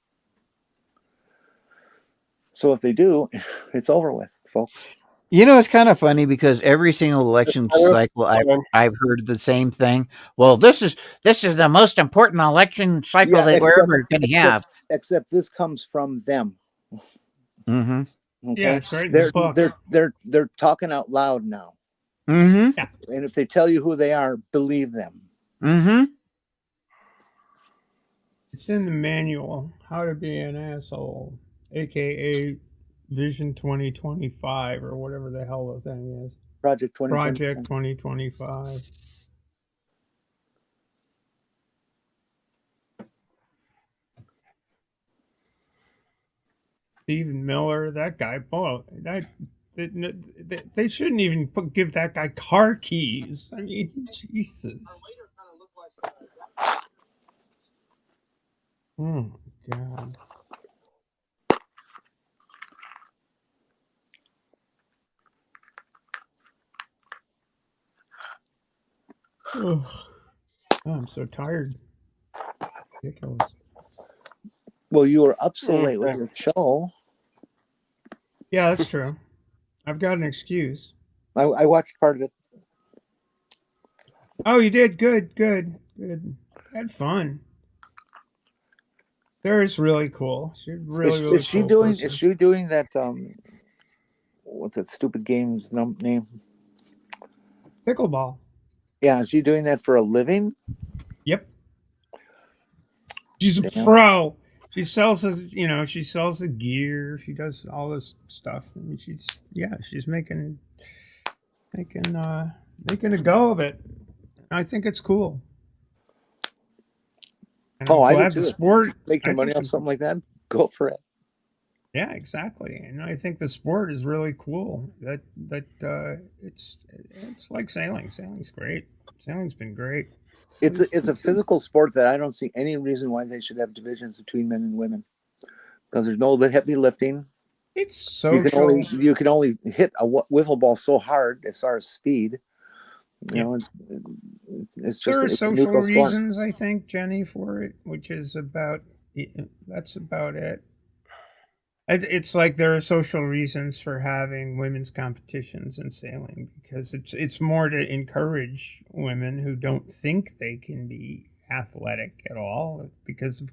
So if they do, it's over with, folks. You know, it's kind of funny because every single election cycle I've heard the same thing. Well, this is the most important election cycle that we're ever going to have. Except this comes from them. Mm-hmm. Okay? Yeah, it's right in the book. They're talking out loud now. Mm-hmm. Yeah. And if they tell you who they are, believe them. Mm-hmm. It's in the manual, How to Be an Asshole, aka Vision 2025 or whatever the hell the thing is. Project 2025. Stephen Miller, that guy. Oh, they shouldn't even give that guy car keys. I mean, Jesus. Oh God. Oh, I'm so tired. Ridiculous. Well, you were up so late with your show. Yeah, that's true. I've got an excuse. I watched part of it. Oh, you did? Good. Had fun. Sarah's really cool. She's really is she cool doing? person. Is she doing that? What's that stupid game's name? Pickleball. Yeah, is she doing that for a living? Yep. She's a pro. She sells she sells the gear. She does all this stuff. I mean, she's making a go of it. I think it's cool. And I do too. The sport, make your money off something like that. Go for it. Yeah, exactly. And I think the sport is really cool. That it's like sailing. Sailing's great. Sailing's been great. It's a physical sport that I don't see any reason why they should have divisions between men and women, because there's no heavy lifting. It's social. You can only hit a wiffle ball so hard as far as speed. You know, it's just there are social reasons, I think, Jenny, for it, which is that's about it. It's like there are social reasons for having women's competitions in sailing because it's more to encourage women who don't think they can be athletic at all because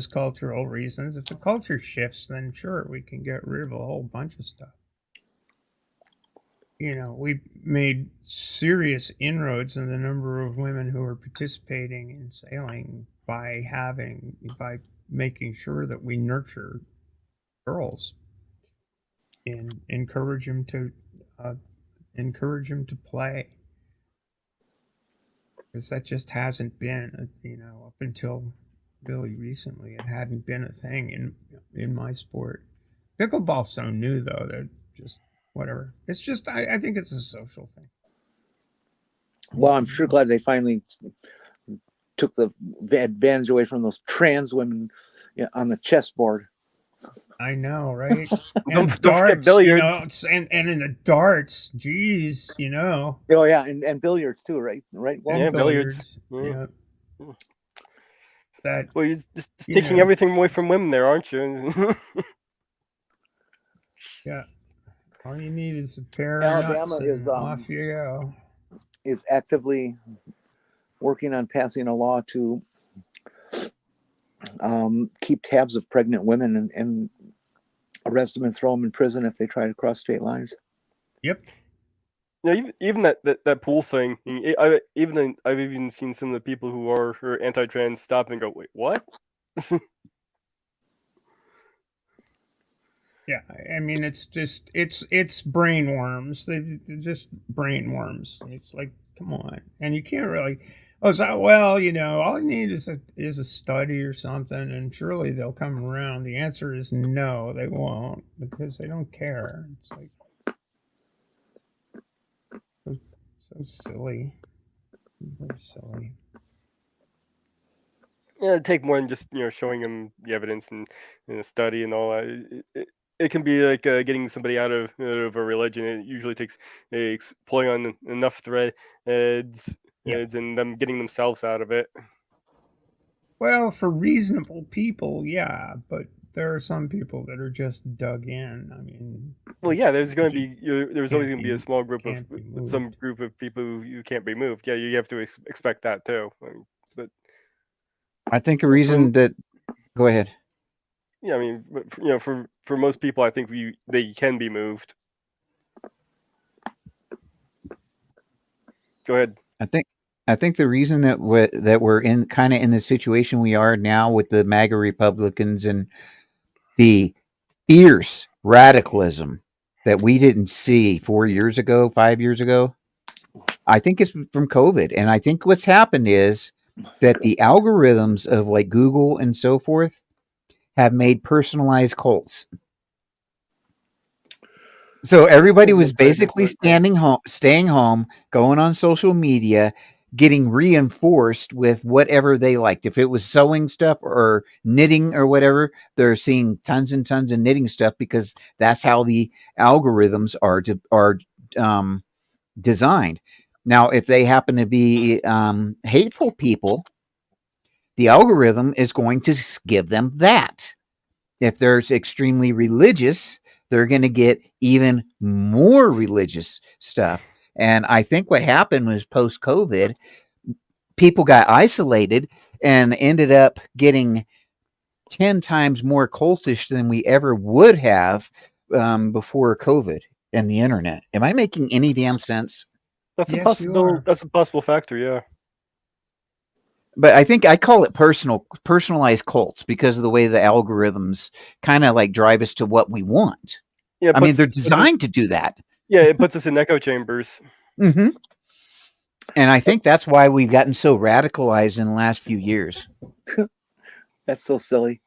cultural reasons. If the culture shifts, then sure, we can get rid of a whole bunch of stuff. You know, we've made serious inroads in the number of women who are participating in sailing by making sure that we nurture girls and encourage them to play, because that just hasn't been up until really recently. It hadn't been a thing in my sport. Pickleball's so new though that just whatever. It's just I think it's a social thing. Well, I'm sure glad they finally took the advantage away from those trans women on the chessboard. I know, right? And don't forget billiards. And in the darts, geez, Oh yeah, and billiards too, right? Well, yeah, billiards. Yeah. Well, you're just taking everything away from women there, aren't you? Yeah. All you need is a pair Alabama of nuts and off you go. Is actively working on passing a law to keep tabs of pregnant women and arrest them and throw them in prison if they try to cross state lines. Yep. Even that pool thing. I've even seen some of the people who are anti-trans stop and go, "Wait, what?" Yeah, I mean, it's brain worms. They're just brain worms. It's like, come on, and you can't really. Oh, so, well, all you need is a study or something, and surely they'll come around. The answer is no, they won't, because they don't care. It's like so silly, very silly. Yeah, it'd take more than just showing them the evidence and study and all that. It can be like getting somebody out of a religion. It usually takes pulling on enough threads, and them getting themselves out of it. Well, for reasonable people, yeah, but there are some people that are just dug in. I mean, Well, yeah, there's going to be there's always can't going to be a be small group of can't be moved. some group of people who can't be moved. Yeah, you have to expect that too. I mean, but I think a reason that. Go ahead. yeah, I mean, but for most people, I think they can be moved. Go ahead. I think the reason that we're in kind of in the situation we are now with the MAGA Republicans and the fierce radicalism that we didn't see 4 years ago, 5 years ago, I think it's from COVID. And I think what's happened is that the algorithms of like Google and so forth have made personalized cults. So everybody was basically staying home, going on social media, getting reinforced with whatever they liked. If it was sewing stuff or knitting or whatever, they're seeing tons and tons of knitting stuff because that's how the algorithms are designed. Now, if they happen to be hateful people, the algorithm is going to give them that. If they're extremely religious, they're going to get even more religious stuff. And I think what happened was post-COVID, people got isolated and ended up getting 10 times more cultish than we ever would have before COVID and the internet. Am I making any damn sense? That's a Yes, you possible. are. That's a possible factor. Yeah. But I think I call it personalized cults because of the way the algorithms kind of like drive us to what we want. Yeah. I mean, they're designed to do that. Yeah, it puts us in echo chambers. Mm-hmm. And I think that's why we've gotten so radicalized in the last few years. That's so silly.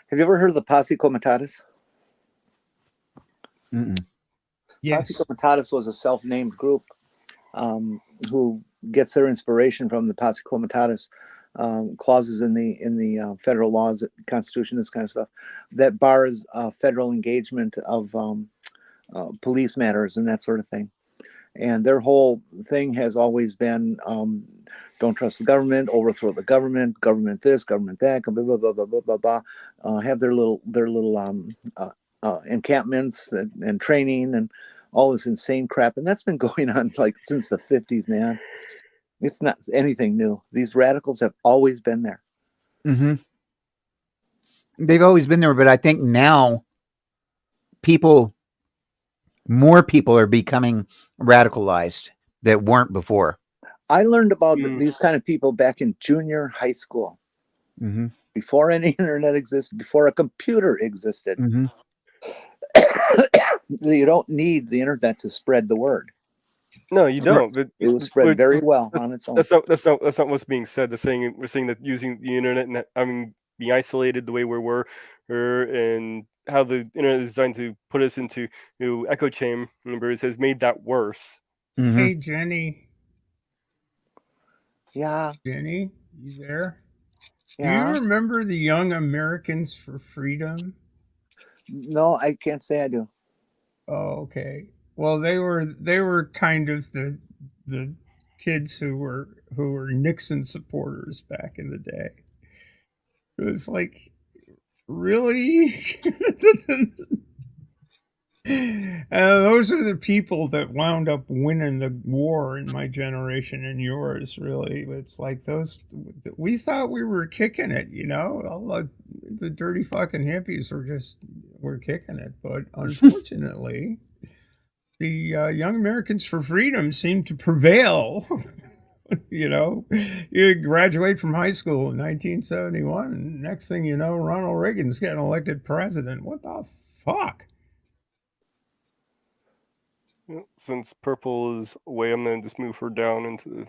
Have you ever heard of the Posse Comitatus? Mm-mm. Yes. Posse Comitatus was a self-named group who gets their inspiration from the Posse Comitatus clauses in the federal laws, Constitution, this kind of stuff, that bars federal engagement of police matters and that sort of thing. And their whole thing has always been don't trust the government, overthrow the government, government this, government that, blah blah blah blah blah blah blah. Have their little encampments and training and all this insane crap, and that's been going on like since the 50s, man. It's not anything new. These radicals have always been there. Mm-hmm. They've always been there, but I think now more people are becoming radicalized that weren't before. I learned about these kind of people back in junior high school, before any internet existed, before a computer existed. Mm-hmm. You don't need the internet to spread the word. No, you don't. But it was spread very well on its own. That's not what's being said. We're saying that using the internet and being isolated the way we were, and how the internet is designed to put us into echo chambers has made that worse. Mm-hmm. Hey, Jenny. Yeah. Jenny, you there? Yeah. Do you remember the Young Americans for Freedom? No, I can't say I do. Oh, okay. Well, they were kind of the kids who were Nixon supporters back in the day. It was like, really? Those are the people that wound up winning the war in my generation and yours, really. It's like we thought we were kicking it, all the dirty fucking hippies were kicking it. But unfortunately, the Young Americans for Freedom seem to prevail. You graduate from high school in 1971, and next thing you know, Ronald Reagan's getting elected president. What the fuck? Since Purple is away, I'm gonna just move her down into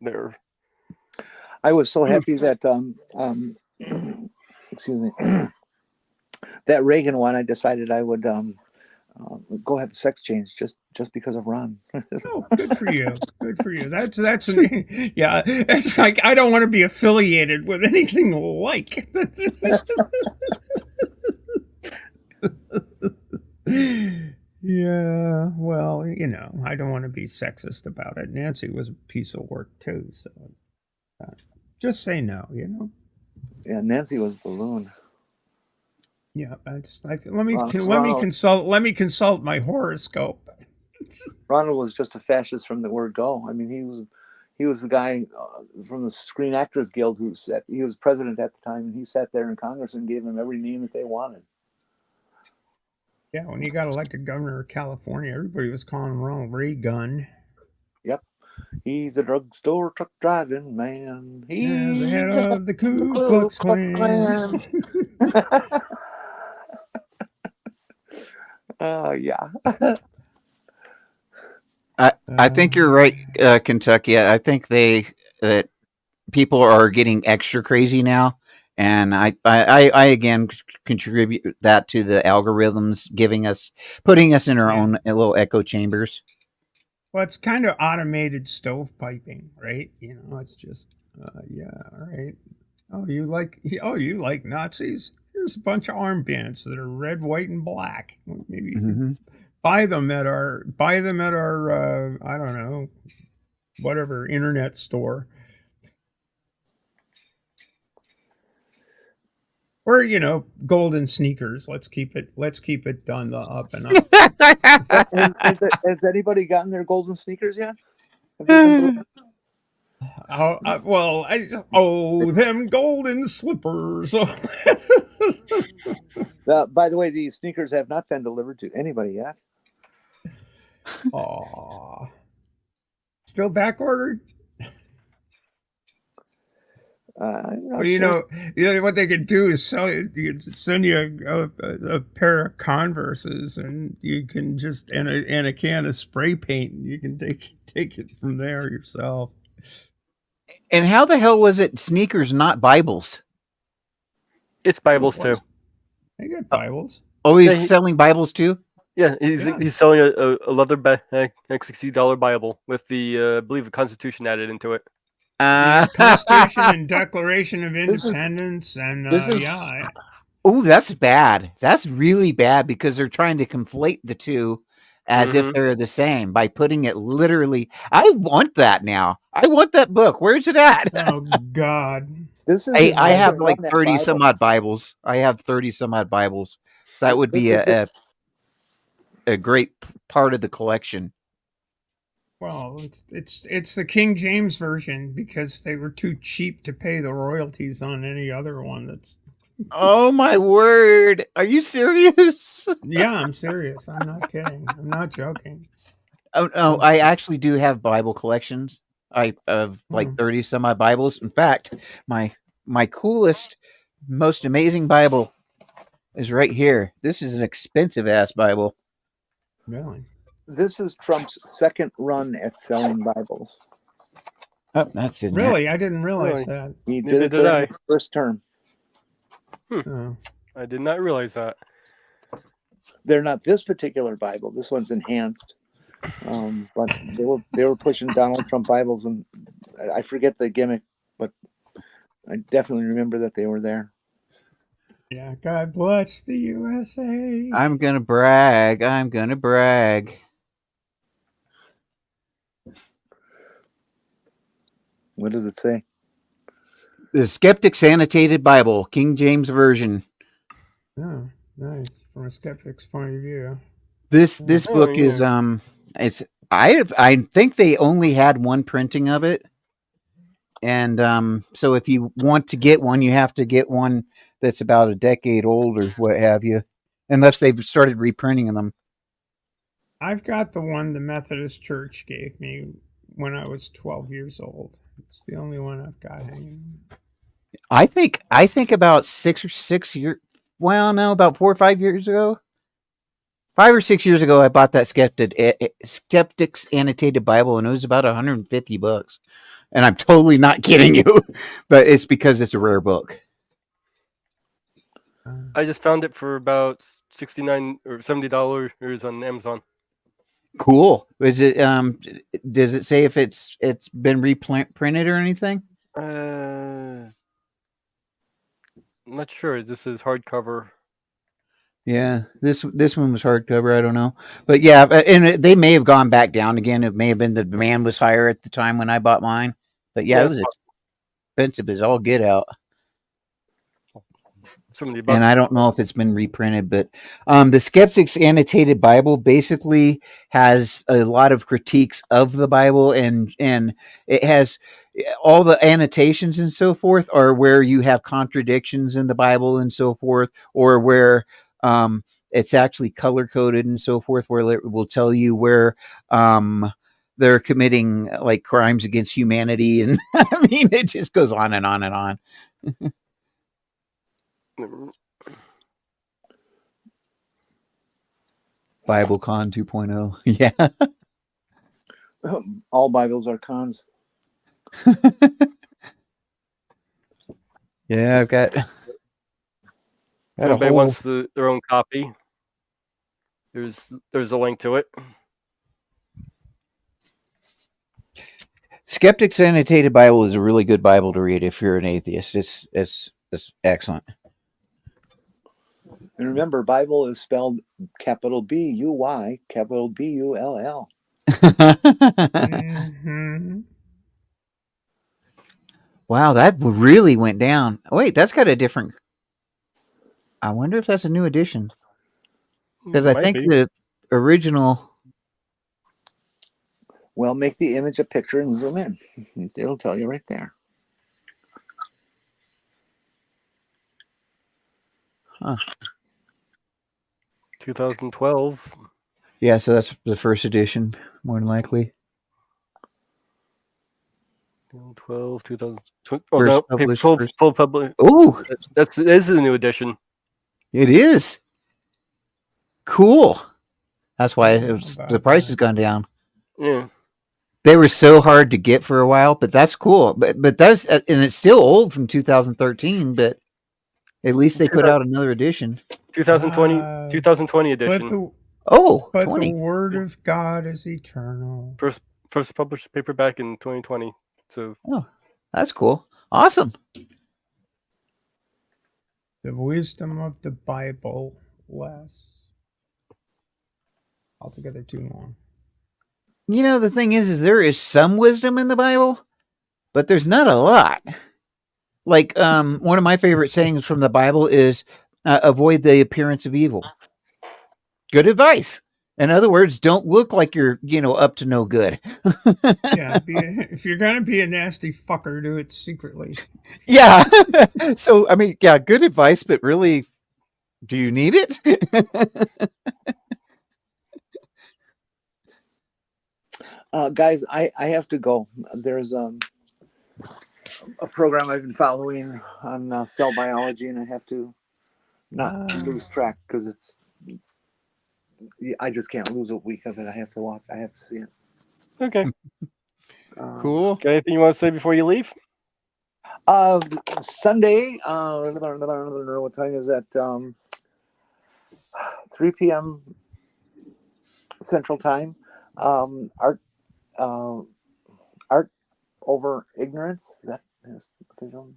there. I was so happy that excuse me, that Reagan one. I decided I would go have a sex change just because of Ron. Oh, good for you. Good for you. That's yeah. It's like I don't want to be affiliated with anything like. Yeah, well, I don't want to be sexist about it. Nancy was a piece of work too, so just say no. Yeah, Nancy was the loon. Yeah, that's like let me Ronald, consult my horoscope. Ronald was just a fascist from the word go. I mean, he was the guy from the Screen Actors Guild he was president at the time, and he sat there in Congress and gave them every name that they wanted. Yeah, when he got elected governor of California, everybody was calling him Ronald Reagan. Yep. He's a drugstore truck driving man. He's the head of the Ku Klux Klan. Yeah. I think you're right, Kentucky. I think that people are getting extra crazy now, and I again contribute that to the algorithms putting us in our own little echo chambers. Well, it's kind of automated stovepiping, right? It's just yeah, all right. Oh, you like Nazis? Here's a bunch of armbands that are red, white, and black. Maybe buy them at our I don't know, whatever internet store. Or golden sneakers. Let's keep it done the up and up. Has anybody gotten their golden sneakers yet? Them golden slippers. By the way, these sneakers have not been delivered to anybody yet. Aw. Still back ordered? Well, sure. What they could do is send you a pair of Converses, and you can just and a can of spray paint, and you can take it from there yourself. And how the hell was it sneakers, not Bibles? It's Bibles too. They got Bibles. Oh, he's selling Bibles too? Yeah, he's selling a leather $60 Bible with the I believe the Constitution added into it. Constitution and Declaration of Independence, Oh, that's bad. That's really bad because they're trying to conflate the two as if they're the same by putting it literally. I want that now. I want that book. Where's it at? Oh God! I have like 30 some odd Bibles. I have 30 some odd Bibles. That would be a great part of the collection. Well, it's the King James version because they were too cheap to pay the royalties on any other one. That's. Oh my word! Are you serious? Yeah, I'm serious. I'm not kidding. I'm not joking. Oh no, I actually do have Bible collections. I have like 30 some odd Bibles. In fact, my coolest, most amazing Bible is right here. This is an expensive ass Bible. Really? This is Trump's second run at selling Bibles. Oh, that's it. Really? I didn't realize that. He did it during his first term. Oh. I did not realize that. They're not this particular Bible. This one's enhanced. But they were pushing Donald Trump Bibles, and I forget the gimmick, but I definitely remember that they were there. Yeah, God bless the USA. I'm gonna brag. What does it say? The Skeptic's Annotated Bible, King James Version. Oh, nice. From a skeptic's point of view. This book is it's I think they only had one printing of it. And so if you want to get one, you have to get one that's about a decade old or what have you, unless they've started reprinting them. I've got the one the Methodist Church gave me when I was 12 years old. It's the only one I've got hanging. I think about 6 years. Well, no, about 4 or 5 years ago. 5 or 6 years ago, I bought that Skeptic's Annotated Bible, and it was about $150. And I'm totally not kidding you, but it's because it's a rare book. I just found it for about $69 or $70 on Amazon. Cool. Is it? Does it say if it's been reprinted or anything? I'm not sure. This is hardcover. Yeah, this one was hardcover. I don't know, but yeah, they may have gone back down again. It may have been the demand was higher at the time when I bought mine. But yeah, it was expensive as all get out. $70. And I don't know if it's been reprinted, but the Skeptic's Annotated Bible basically has a lot of critiques of the Bible, and it has all the annotations and so forth are where you have contradictions in the Bible and so forth, or where it's actually color coded and so forth, where it will tell you where they're committing like crimes against humanity, and I mean it just goes on and on and on. BibleCon 2.0. Yeah. All Bibles are cons. Yeah, I've got if anybody wants their own copy, there's a link to it. Skeptic's Annotated Bible is a really good Bible to read if you're an atheist. It's excellent. And remember, Bible is spelled capital B-U-Y, capital B-U-L-L. Mm-hmm. Wow, that really went down. Wait, that's got a different. I wonder if that's a new edition. Because I think the original. Well, make the image a picture and zoom in. It'll tell you right there. Huh. 2012. Yeah, so that's the first edition, more than likely. 2012, 2020. Oh, no, published full public. Oh, this is a new edition. It is. Cool. That's why the price has gone down. Yeah. They were so hard to get for a while, but that's cool. But that's, and it's still old from 2013, but at least they put out another edition. 2020 edition. But 20. the Word of God is eternal. First published paperback in 2020. So that's cool. Awesome. The wisdom of the Bible less. Altogether too long. You know, the thing is there is some wisdom in the Bible, but there's not a lot. Like one of my favorite sayings from the Bible is avoid the appearance of evil. Good advice. In other words, don't look like you're, up to no good. Yeah, if you're going to be a nasty fucker, do it secretly. Yeah. So, I mean, yeah, good advice, but really, do you need it? Guys, I have to go. There's a program I've been following on cell biology, and I have to not lose track because I just can't lose a week of it. I have to watch. I have to see it. Okay. Cool. Got anything you want to say before you leave? Sunday, what time is that? 3 p.m. Central Time. Art over ignorance. Is that his official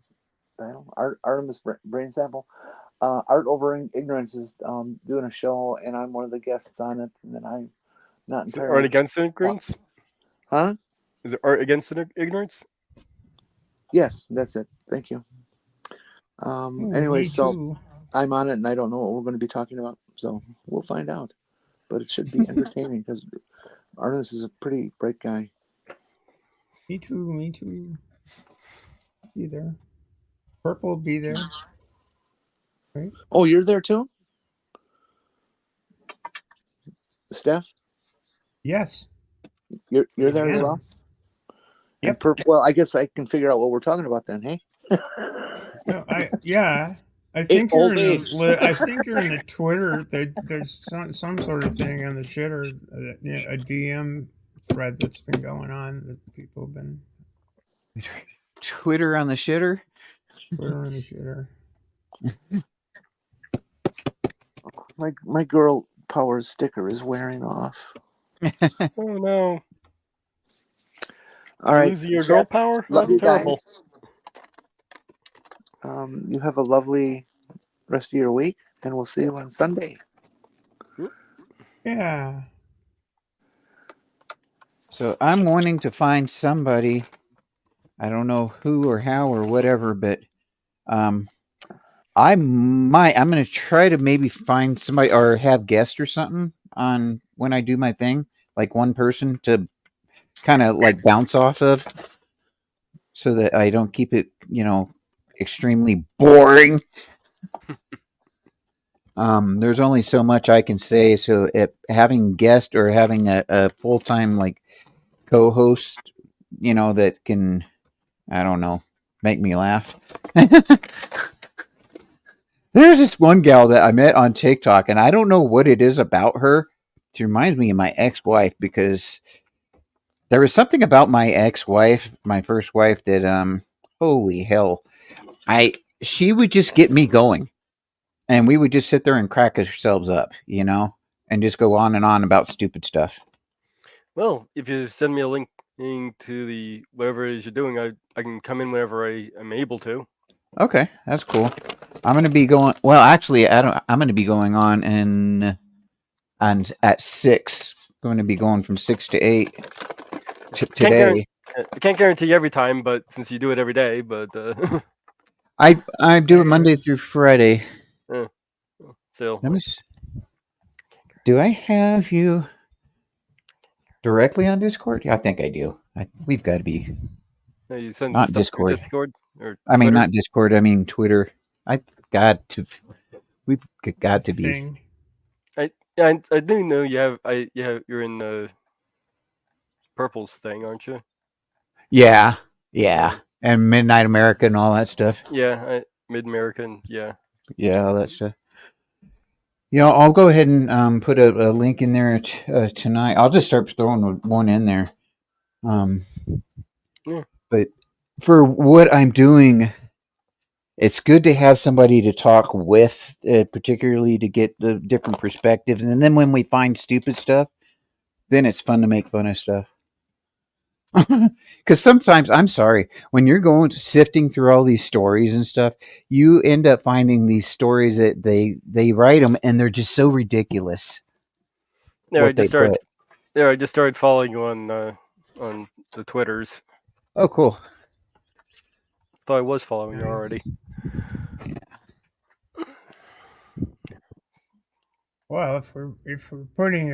title? Artemis Brain Sample. Art over ignorance is doing a show, and I'm one of the guests on it. And then I'm not entirely. Art against ignorance? Huh? Is it art against ignorance? Yes, that's it. Thank you. Anyway, so too. I'm on it, and I don't know what we're going to be talking about, so we'll find out. But it should be entertaining because Artemis is a pretty bright guy. Me too. Be there. Purple, be there. Right? Oh, you're there too? Steph? Yes. You're there as well? Yep. Well, I guess I can figure out what we're talking about then, hey? No, I think you're Old in age. I think you're in the Twitter. There's some sort of thing on the shitter, a DM thread that's been going on that people have been Twitter on the shitter. Twitter on the shitter. My girl power sticker is wearing off. Oh no! All right, Losing your girl Jeff, power? love That's you terrible. guys. You have a lovely rest of your week, and we'll see you on Sunday. Yeah. So I'm wanting to find somebody. I don't know who or how or whatever, but I'm going to try to maybe find somebody or have guests or something on when I do my thing, like one person to kind of like bounce off of, so that I don't keep it, extremely boring. There's only so much I can say. So having guest or having a full-time like co-host, that can, I don't know, make me laugh. There's this one gal that I met on TikTok, and I don't know what it is about her. She reminds me of my ex-wife, because there was something about my ex-wife, my first wife, that holy hell, she would just get me going, and we would just sit there and crack ourselves up, and just go on and on about stupid stuff. Well, if you send me a link to the whatever it is you're doing, I can come in whenever I am able to. Okay, that's cool. I'm going to be going. Well, actually, I'm going to be going on at 6. Going to be going from 6 to 8 today. I can't guarantee every time, but since you do it every day, but I do it Monday through Friday. still. Let me see. Do I have you directly on Discord? Yeah, I think I do. We've got to be. You send Not stuff Discord. through Discord or I mean, Twitter? not Discord. I mean Twitter. We've got to be. Thing. I do know you're in the Purple's thing, aren't you? Yeah, and Midnight America and all that stuff. Yeah, MidAmerica, Yeah, all that stuff. I'll go ahead and put a link in there tonight. I'll just start throwing one in there. But for what I'm doing, it's good to have somebody to talk with, particularly to get the different perspectives. And then when we find stupid stuff, then it's fun to make fun of stuff. Because sometimes, I'm sorry, when you're sifting through all these stories and stuff, you end up finding these stories that they write them, and they're just so ridiculous. I just started following you on the Twitters. Oh, cool. Thought I was following you already. Well, if we're putting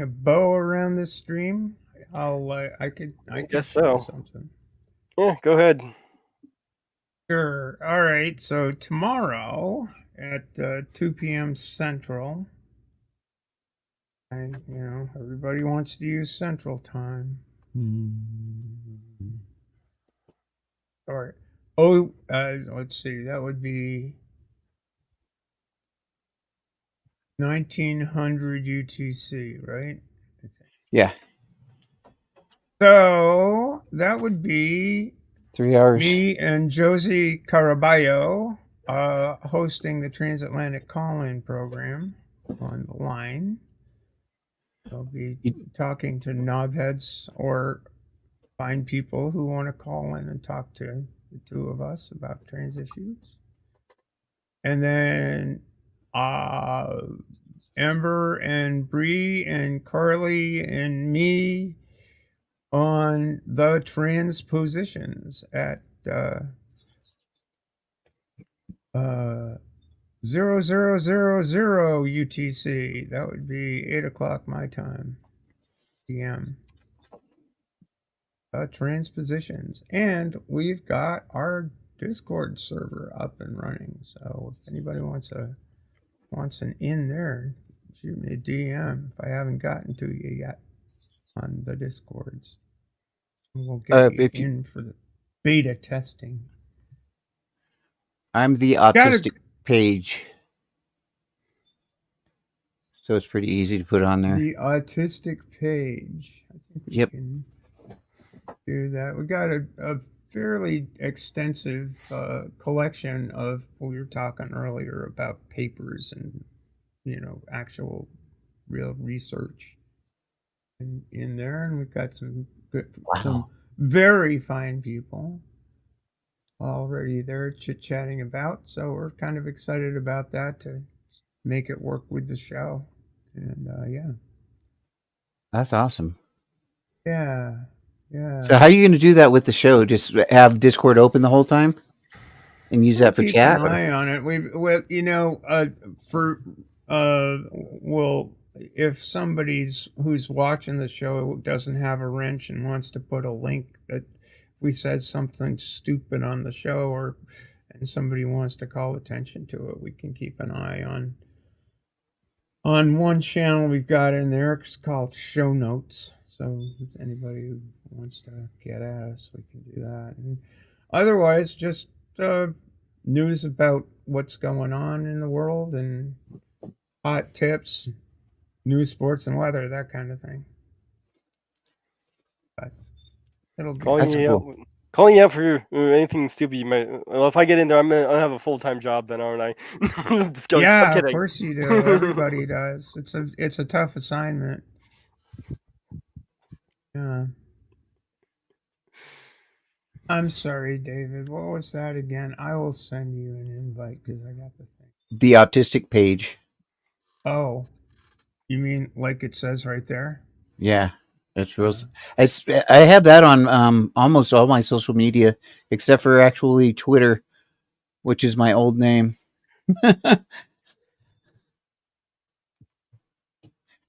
a bow around this stream, I could guess show so. something. Yeah, go ahead. Sure. All right. So tomorrow at 2 p.m. Central, and everybody wants to use Central Time. Or let's see. That would be 1900 UTC, right? Yeah. So that would be 3 hours. me and Josie Caraballo hosting the Transatlantic Call-In program on the line. I'll be talking to knobheads or find people who want to call in and talk to the two of us about trans issues. And then Amber and Bree and Carly and me on the trans positions at 0000 UTC. That would be 8 o'clock my time, PM. Transpositions, and we've got our Discord server up and running. So if anybody wants an in there, shoot me a DM if I haven't gotten to you yet on the Discords. And we'll get you in for the beta testing. I'm the autistic page, so it's pretty easy to put on there. The autistic page. I think we can do that. We got a fairly extensive collection of, we were talking earlier about papers and, actual real research in there. And we've got some some very fine people already there chit-chatting about. So we're kind of excited about that to make it work with the show. And yeah. That's awesome. Yeah. So how are you going to do that with the show? Just have Discord open the whole time and use that for Keep chat? an eye on it. Well, if somebody's who's watching the show doesn't have a wrench and wants to put a link that we said something stupid on the show, and somebody wants to call attention to it, we can keep an eye on one channel we've got in there. It's called Show Notes. So if anybody who wants to get at us, we can do that. And otherwise, just news about what's going on in the world and hot tips, news, sports, and weather, that kind of thing. But it'll be Calling That's you cool. out, calling you out for anything stupid. You might. Well, if I get in there, I'll have a full-time job then, aren't I? I'm just kidding. yeah, I'm kidding. of course you do. Everybody does. It's a tough assignment. Yeah. I'm sorry, David. What was that again? I will send you an invite because I got the thing. The autistic page. Oh, you mean like it says right there? Yeah, that's real. I have that on almost all my social media except for actually Twitter, which is my old name.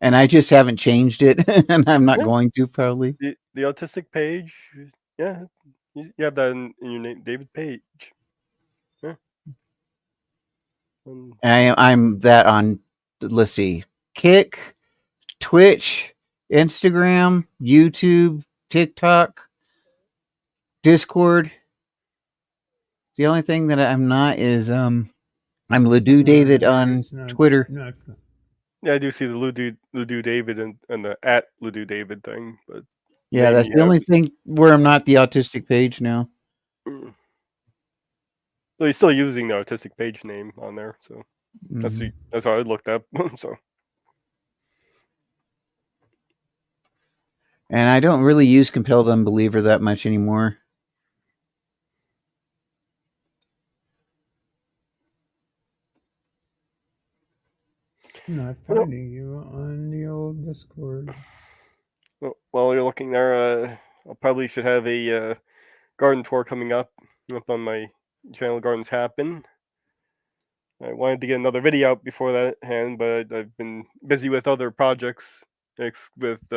And I just haven't changed it, and I'm not going to probably. The autistic page, yeah, you have that in your name, David Page. Yeah. I'm that on. Let's see, Kick, Twitch, Instagram, YouTube, TikTok, Discord. The only thing that I'm not is I'm Ledoux David on Twitter. Yeah, I do see the Ledoux David and the at Ledoux David thing, but yeah, that's the only thing where I'm not the autistic page now. So he's still using the autistic page name on there, so that's how I looked up. So, and I don't really use Compelled Unbeliever that much anymore. I'm not finding you on the old Discord. Well, while you're looking there, I probably should have a garden tour coming up on my channel. Gardens Happen. I wanted to get another video out before that hand, but I've been busy with other projects, with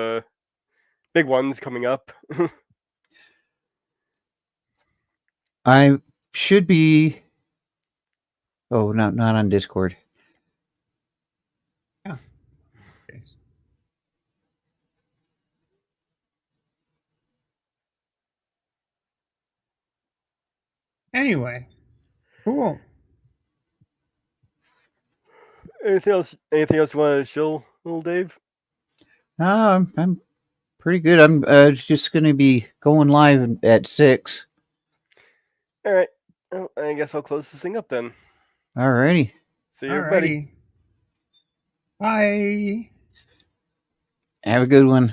big ones coming up. I should be. Oh, no, not on Discord. Yeah. Okay. Anyway, cool. Anything else you want to show, little Dave? I'm pretty good. I'm just going to be going live at 6. All right. Well, I guess I'll close this thing up then. Alrighty. See you, everybody. Bye. Have a good one.